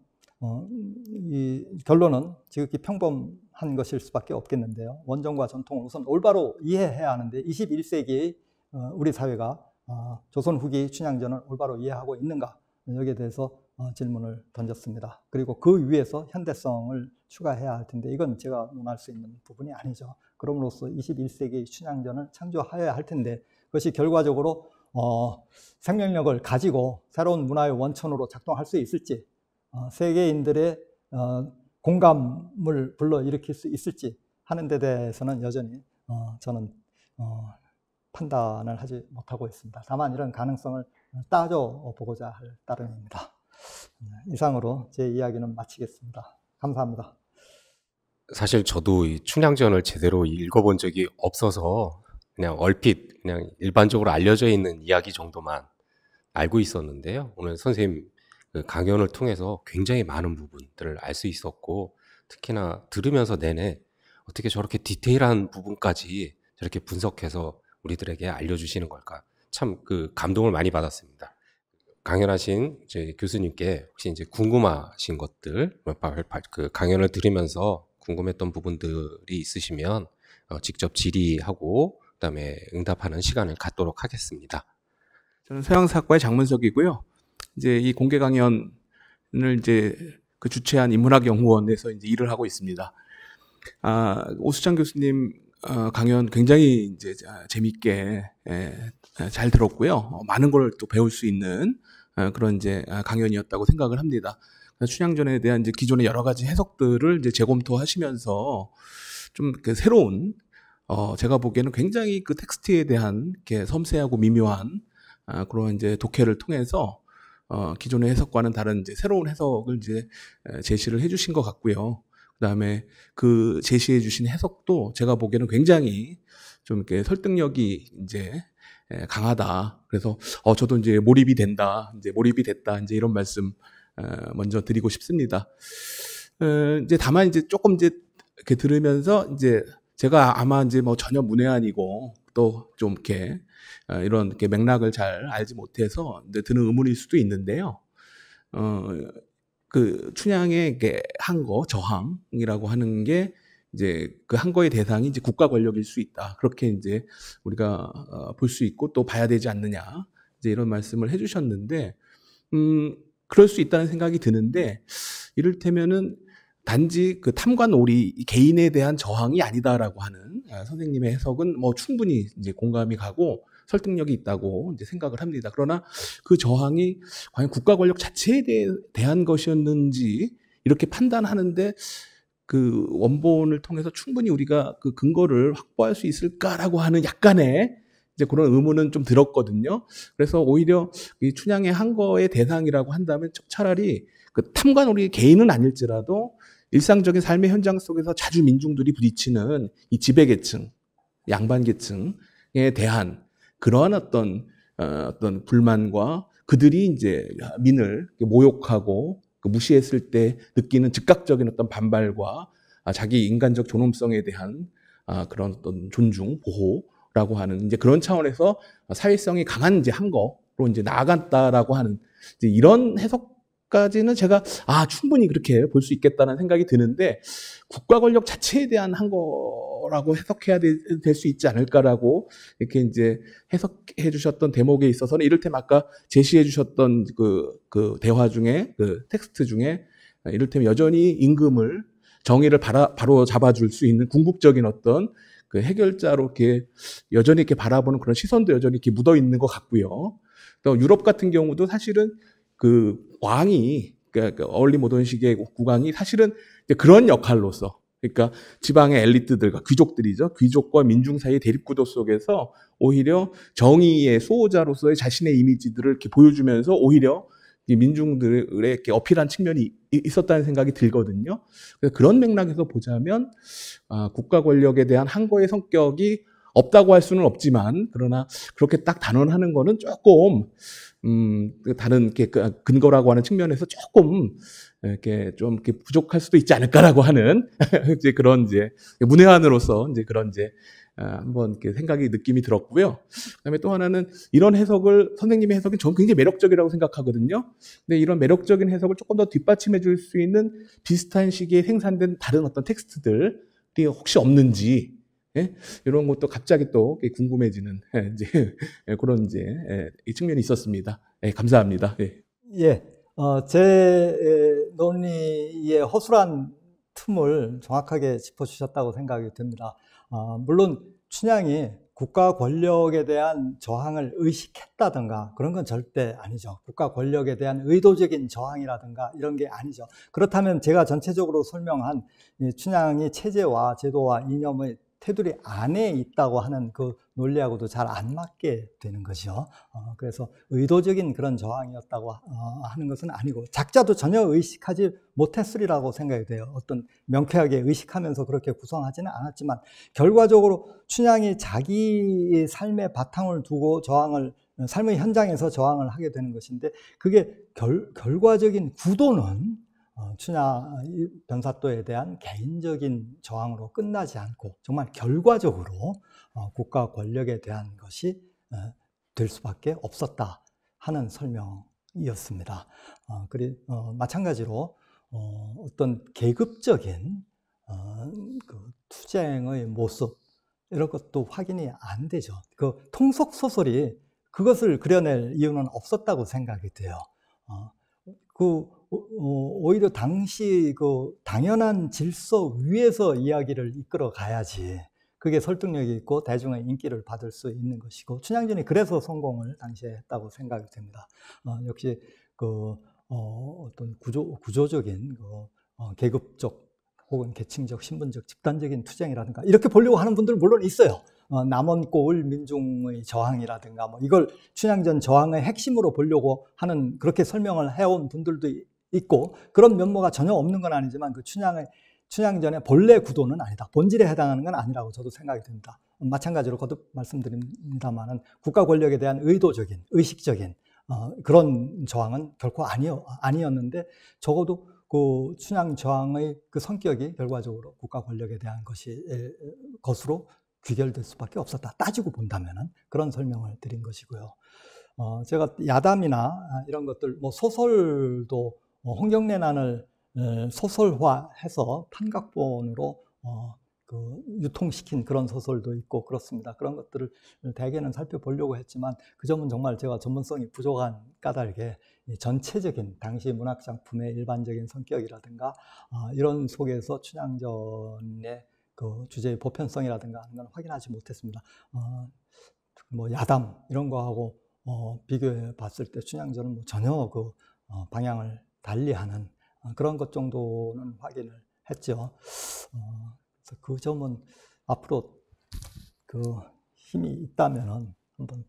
Speaker 2: 이 결론은 지극히 평범한 것일 수밖에 없겠는데요. 원전과 전통을 우선 올바로 이해해야 하는데 21세기의 우리 사회가 조선 후기 춘향전을 올바로 이해하고 있는가, 여기에 대해서 질문을 던졌습니다. 그리고 그 위에서 현대성을 추가해야 할 텐데 이건 제가 논할 수 있는 부분이 아니죠. 그럼으로써 21세기의 춘향전을 창조해야 할 텐데 그것이 결과적으로 생명력을 가지고 새로운 문화의 원천으로 작동할 수 있을지, 세계인들의 공감을 불러일으킬 수 있을지 하는 데 대해서는 여전히 저는 판단을 하지 못하고 있습니다. 다만 이런 가능성을 따져보고자 할 따름입니다. 이상으로 제 이야기는 마치겠습니다. 감사합니다.
Speaker 1: 사실 저도 이 춘향전을 제대로 읽어본 적이 없어서 그냥 얼핏 그냥 일반적으로 알려져 있는 이야기 정도만 알고 있었는데요. 오늘 선생님 그 강연을 통해서 굉장히 많은 부분들을 알 수 있었고, 특히나 들으면서 내내 어떻게 저렇게 디테일한 부분까지 저렇게 분석해서 우리들에게 알려주시는 걸까, 참 그 감동을 많이 받았습니다. 강연하신 이제 교수님께 혹시 이제 궁금하신 것들, 그 강연을 들으면서 궁금했던 부분들이 있으시면 직접 질의하고 그다음에 응답하는 시간을 갖도록 하겠습니다.
Speaker 3: 저는 서양사학과의 장문석이고요. 이제 이 공개 강연을 이제 그 주최한 인문학연구원에서 이제 일을 하고 있습니다. 오수찬 교수님 강연 굉장히 이제 재밌게 잘 들었고요. 많은 걸 또 배울 수 있는 그런 이제 강연이었다고 생각을 합니다. 춘향전에 대한 이제 기존의 여러 가지 해석들을 이제 재검토하시면서 좀 그 새로운 제가 보기에는 굉장히 그 텍스트에 대한 이렇게 섬세하고 미묘한 그런 이제 독해를 통해서 기존의 해석과는 다른 이제 새로운 해석을 이제 제시를 해주신 것 같고요. 그다음에 그 제시해 주신 해석도 제가 보기에는 굉장히 좀 이렇게 설득력이 이제 강하다. 그래서 저도 이제 몰입이 됐다. 이제 이런 말씀 먼저 드리고 싶습니다. 이제 다만 이제 조금 이제 이렇게 들으면서 이제 제가 아마 이제 뭐 전혀 문외한이고 또 좀 이렇게 이런 이렇게 맥락을 잘 알지 못해서 이제 드는 의문일 수도 있는데요. 그 춘향의 한거 저항이라고 하는 게 이제 그 한거의 대상이 이제 국가 권력일 수 있다. 그렇게 이제 우리가 볼 수 있고 또 봐야 되지 않느냐. 이제 이런 말씀을 해주셨는데, 그럴 수 있다는 생각이 드는데, 이를테면은 단지 그 탐관오리 개인에 대한 저항이 아니다라고 하는 선생님의 해석은 뭐 충분히 이제 공감이 가고 설득력이 있다고 이제 생각을 합니다. 그러나 그 저항이 과연 국가 권력 자체에 대한 것이었는지 이렇게 판단하는데 그 원본을 통해서 충분히 우리가 그 근거를 확보할 수 있을까라고 하는 약간의 이제 그런 의문은 좀 들었거든요. 그래서 오히려 이 춘향의 한거의 대상이라고 한다면 차라리 그 탐관오리 개인은 아닐지라도 일상적인 삶의 현장 속에서 자주 민중들이 부딪히는 이 지배계층, 양반계층에 대한 그러한 어떤 불만과 그들이 이제 민을 모욕하고 무시했을 때 느끼는 즉각적인 어떤 반발과 자기 인간적 존엄성에 대한 그런 어떤 존중, 보호라고 하는 이제 그런 차원에서 사회성이 강한 이제 한 거로 이제 나아갔다라고 하는 이제 이런 해석까지는 제가 충분히 그렇게 볼 수 있겠다는 생각이 드는데, 국가 권력 자체에 대한 한 거라고 해석해야 될 수 있지 않을까라고 이렇게 이제 해석해 주셨던 대목에 있어서는 이를테면 아까 제시해 주셨던 그 대화 중에 그 텍스트 중에 이를테면 여전히 임금을 정의를 바로 잡아줄 수 있는 궁극적인 어떤 그 해결자로 이렇게 여전히 이렇게 바라보는 그런 시선도 여전히 이렇게 묻어 있는 것 같고요. 또 유럽 같은 경우도 사실은 그 왕이 그러니까 얼리 모던 시기의 국왕이 사실은 그런 역할로서 그러니까 지방의 엘리트들과 귀족들이죠. 귀족과 민중 사이의 대립구도 속에서 오히려 정의의 수호자로서의 자신의 이미지들을 이렇게 보여주면서 오히려 이 민중들에 이렇게 어필한 측면이 있었다는 생각이 들거든요. 그래서 그런 맥락에서 보자면 국가 권력에 대한 항거의 성격이 없다고 할 수는 없지만 그러나 그렇게 딱 단언하는 거는 조금 다른 이렇게 근거라고 하는 측면에서 조금 이렇게 좀 이렇게 부족할 수도 있지 않을까라고 하는 이제 그런 이제 문외한으로서 이제 그런 이제 한번 이렇게 생각이 느낌이 들었고요. 그다음에 또 하나는 이런 해석을 선생님의 해석은 저는 굉장히 매력적이라고 생각하거든요. 근데 이런 매력적인 해석을 조금 더 뒷받침해 줄 수 있는 비슷한 시기에 생산된 다른 어떤 텍스트들이 혹시 없는지 예? 이런 것도 갑자기 또 궁금해지는 이제 그런 이제 이 측면이 있었습니다. 예, 감사합니다. 예.
Speaker 2: 예, 제 논리의 허술한 틈을 정확하게 짚어주셨다고 생각이 듭니다. 물론 춘향이 국가 권력에 대한 저항을 의식했다든가 그런 건 절대 아니죠. 국가 권력에 대한 의도적인 저항이라든가 이런 게 아니죠. 그렇다면 제가 전체적으로 설명한 춘향이 체제와 제도와 이념의 테두리 안에 있다고 하는 그 논리하고도 잘 안 맞게 되는 것이요. 그래서 의도적인 그런 저항이었다고 하는 것은 아니고 작자도 전혀 의식하지 못했으리라고 생각이 돼요. 어떤 명쾌하게 의식하면서 그렇게 구성하지는 않았지만 결과적으로 춘향이 자기 삶의 바탕을 두고 삶의 현장에서 저항을 하게 되는 것인데 그게 결과적인 구도는 춘향 변사또에 대한 개인적인 저항으로 끝나지 않고 정말 결과적으로 국가 권력에 대한 것이 될 수밖에 없었다 하는 설명이었습니다. 마찬가지로 어떤 계급적인 그 투쟁의 모습 이런 것도 확인이 안 되죠. 그 통속 소설이 그것을 그려낼 이유는 없었다고 생각이 돼요. 오히려 당시 그 당연한 질서 위에서 이야기를 이끌어 가야지 그게 설득력이 있고 대중의 인기를 받을 수 있는 것이고 춘향전이 그래서 성공을 당시에 했다고 생각이 됩니다. 역시 어떤 구조적인 계급적 혹은 계층적, 신분적, 집단적인 투쟁이라든가 이렇게 보려고 하는 분들 물론 있어요. 남원고을 민중의 저항이라든가 이걸 춘향전 저항의 핵심으로 보려고 하는 그렇게 설명을 해온 분들도 있고 그런 면모가 전혀 없는 건 아니지만 그 춘향전의 본래 구도는 아니다. 본질에 해당하는 건 아니라고 저도 생각이 듭니다. 마찬가지로 거듭 말씀드립니다만은 국가 권력에 대한 의도적인, 의식적인 그런 저항은 결코 아니었는데 적어도 그 춘향 저항의 그 성격이 결과적으로 국가 권력에 대한 것으로 귀결될 수밖에 없었다. 따지고 본다면은 그런 설명을 드린 것이고요. 제가 야담이나 이런 것들, 소설도 홍경래난을 소설화해서 판각본으로 유통시킨 그런 소설도 있고 그렇습니다. 그런 것들을 대개는 살펴보려고 했지만 그 점은 정말 제가 전문성이 부족한 까닭에 전체적인 당시 문학작품의 일반적인 성격이라든가 이런 속에서 춘향전의 그 주제의 보편성이라든가 하는 건 확인하지 못했습니다. 야담 이런 거하고 비교해 봤을 때 춘향전은 전혀 그 방향을 달리하는 그런 것 정도는 확인을 했죠. 그래서 그 점은 앞으로 그 힘이 있다면 한번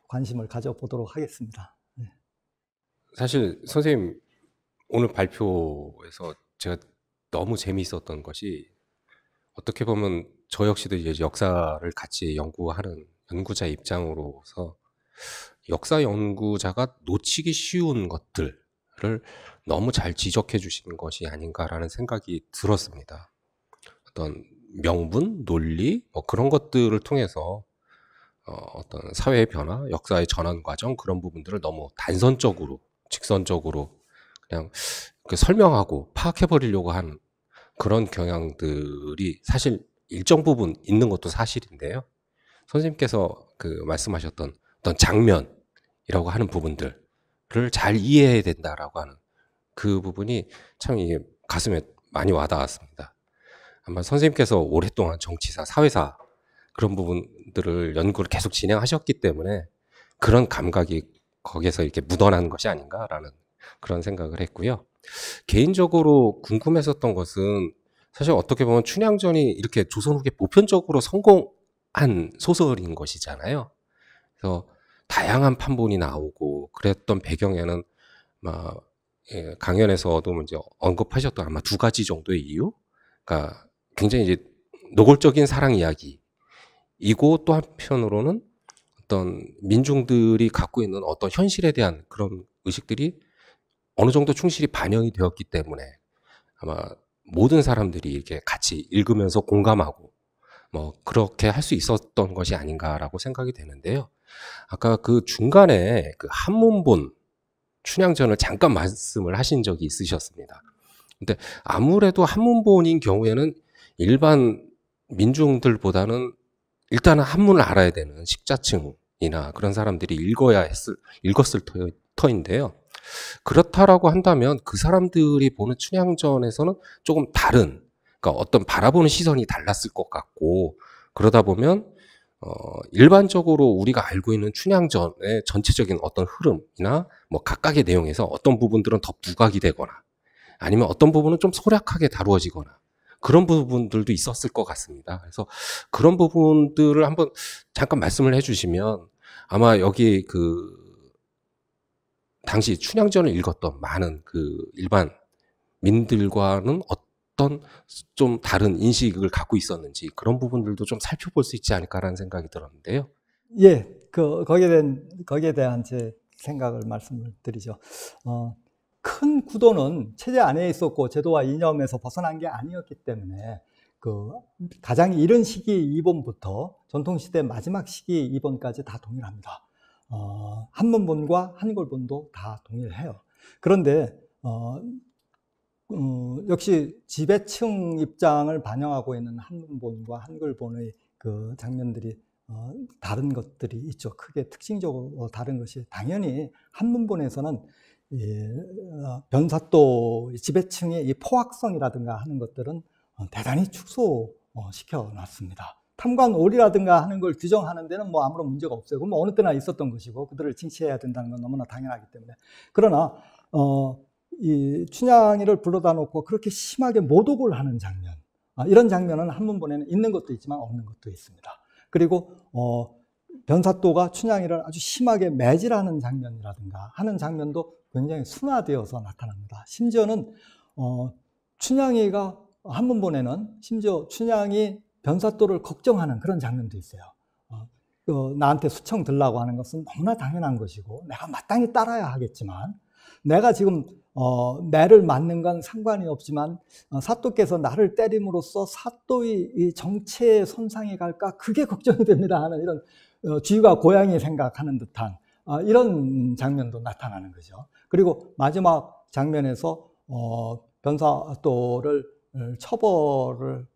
Speaker 2: 관심을 가져보도록 하겠습니다. 네.
Speaker 1: 사실 선생님 오늘 발표에서 제가 너무 재미있었던 것이 어떻게 보면 저 역시도 이제 역사를 같이 연구하는 연구자 입장으로서 역사 연구자가 놓치기 쉬운 것들을 너무 잘 지적해 주신 것이 아닌가라는 생각이 들었습니다. 어떤 명분, 논리 그런 것들을 통해서 어떤 사회의 변화, 역사의 전환 과정 그런 부분들을 너무 단선적으로, 직선적으로 그냥 설명하고 파악해 버리려고 한 그런 경향들이 사실 일정 부분 있는 것도 사실인데요. 선생님께서 그 말씀하셨던 어떤 장면이라고 하는 부분들을 잘 이해해야 된다라고 하는 그 부분이 참 이게 가슴에 많이 와닿았습니다. 아마 선생님께서 오랫동안 정치사, 사회사 그런 부분들을 연구를 계속 진행하셨기 때문에 그런 감각이 거기에서 이렇게 묻어난 것이 아닌가라는 그런 생각을 했고요. 개인적으로 궁금했었던 것은 사실 어떻게 보면 춘향전이 이렇게 조선 후기 보편적으로 성공한 소설인 것이잖아요. 그래서 다양한 판본이 나오고 그랬던 배경에는 막 강연에서도 이제 언급하셨던 아마 두 가지 정도의 이유, 그러니까 굉장히 이제 노골적인 사랑 이야기이고 또 한편으로는 어떤 민중들이 갖고 있는 어떤 현실에 대한 그런 의식들이 어느 정도 충실히 반영이 되었기 때문에 아마 모든 사람들이 이렇게 같이 읽으면서 공감하고 뭐 그렇게 할 수 있었던 것이 아닌가라고 생각이 되는데요. 아까 그 중간에 그 한문본 춘향전을 잠깐 말씀을 하신 적이 있으셨습니다. 근데 아무래도 한문본인 경우에는 일반 민중들보다는 일단은 한문을 알아야 되는 식자층이나 그런 사람들이 읽었을 터인데요. 그렇다라고 한다면 그 사람들이 보는 춘향전에서는 조금 다른, 그러니까 어떤 바라보는 시선이 달랐을 것 같고, 그러다 보면 일반적으로 우리가 알고 있는 춘향전의 전체적인 어떤 흐름이나 뭐 각각의 내용에서 어떤 부분들은 더 부각이 되거나 아니면 어떤 부분은 좀 소략하게 다루어지거나 그런 부분들도 있었을 것 같습니다. 그래서 그런 부분들을 한번 잠깐 말씀을 해주시면 아마 여기 그 당시 춘향전을 읽었던 많은 그 일반 민들과는 어떤 좀 다른 인식을 갖고 있었는지 그런 부분들도 좀 살펴볼 수 있지 않을까라는 생각이 들었는데요.
Speaker 2: 예, 거기에 대한 제 생각을 말씀을 드리죠. 큰 구도는 체제 안에 있었고 제도와 이념에서 벗어난 게 아니었기 때문에 그 가장 이른 시기 2본부터 전통시대 마지막 시기 2본까지 다 동일합니다. 한문본과 한글본도 다 동일해요. 그런데 역시 지배층 입장을 반영하고 있는 한문본과 한글본의 그 장면들이 다른 것들이 있죠. 크게 특징적으로 다른 것이 당연히 한문본에서는 변사또 지배층의 이 포악성이라든가 하는 것들은 대단히 축소시켜 놨습니다. 탐관오리라든가 하는 걸 규정하는 데는 뭐 아무런 문제가 없어요. 그럼 어느 때나 있었던 것이고 그들을 징치해야 된다는 건 너무나 당연하기 때문에. 그러나 이 춘향이를 불러다 놓고 그렇게 심하게 모독을 하는 장면, 이런 장면은 한문본에는 있는 것도 있지만 없는 것도 있습니다. 그리고 변사또가 춘향이를 아주 심하게 매질하는 장면이라든가 하는 장면도 굉장히 순화되어서 나타납니다. 심지어는 춘향이가 한문본에는 심지어 춘향이 변사또를 걱정하는 그런 장면도 있어요. 나한테 수청 들라고 하는 것은 너무나 당연한 것이고 내가 마땅히 따라야 하겠지만 내가 지금 매를 맞는 건 상관이 없지만 사또께서 나를 때림으로써 사또의 이 정체에 손상이 갈까 그게 걱정이 됩니다 하는 이런 쥐가 고양이 생각하는 듯한 이런 장면도 나타나는 거죠. 그리고 마지막 장면에서 변사또를 처벌을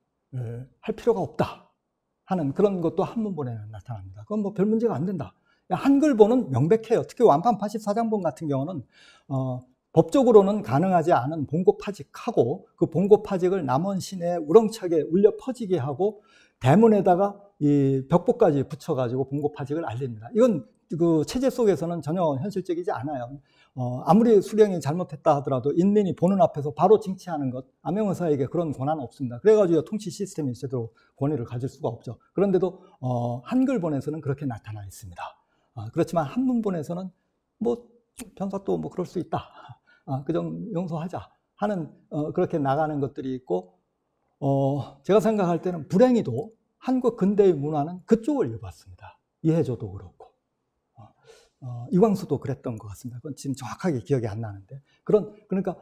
Speaker 2: 할 필요가 없다 하는 그런 것도 한문본에는 나타납니다. 그건 뭐 별 문제가 안 된다. 한글본은 명백해요. 특히 완판 84장본 같은 경우는 법적으로는 가능하지 않은 봉고파직하고 그 봉고파직을 남원시내에 우렁차게 울려 퍼지게 하고 대문에다가 이 벽보까지 붙여가지고 봉고파직을 알립니다. 이건 그 체제 속에서는 전혀 현실적이지 않아요. 아무리 수령이 잘못했다 하더라도 인민이 보는 앞에서 바로 징치하는 것, 암행의사에게 그런 권한은 없습니다. 그래가지고 통치 시스템이 제대로 권위를 가질 수가 없죠. 그런데도 한글본에서는 그렇게 나타나 있습니다. 그렇지만 한문본에서는 뭐 변사또 뭐 그럴 수 있다. 그 좀 용서하자 하는 그렇게 나가는 것들이 있고 제가 생각할 때는 불행히도 한국 근대의 문화는 그쪽을 이어봤습니다. 이해조도 그렇고 이광수도 그랬던 것 같습니다. 그건 지금 정확하게 기억이 안 나는데 그러니까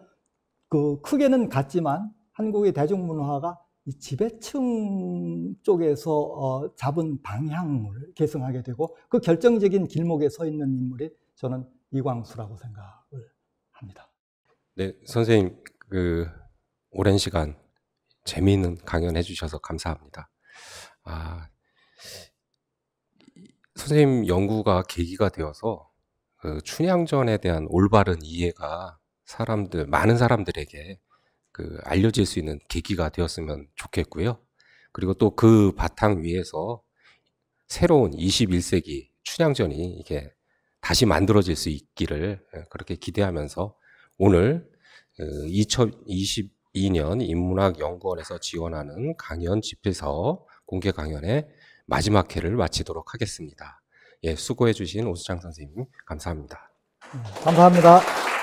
Speaker 2: 그 크게는 같지만 한국의 대중문화가 이 지배층 쪽에서 잡은 방향을 계승하게 되고 그 결정적인 길목에 서 있는 인물이 저는 이광수라고 생각을 합니다.
Speaker 1: 네, 선생님 그 오랜 시간 재미있는 강연 해주셔서 감사합니다. 선생님 연구가 계기가 되어서 그 춘향전에 대한 올바른 이해가 많은 사람들에게 그 알려질 수 있는 계기가 되었으면 좋겠고요. 그리고 또 그 바탕 위에서 새로운 21세기 춘향전이 이게 다시 만들어질 수 있기를 그렇게 기대하면서 오늘 2020 2022년 인문학연구원에서 지원하는 강연 집필서 공개 강연의 마지막 회를 마치도록 하겠습니다. 예, 수고해 주신 오수창 선생님 감사합니다.
Speaker 2: 감사합니다.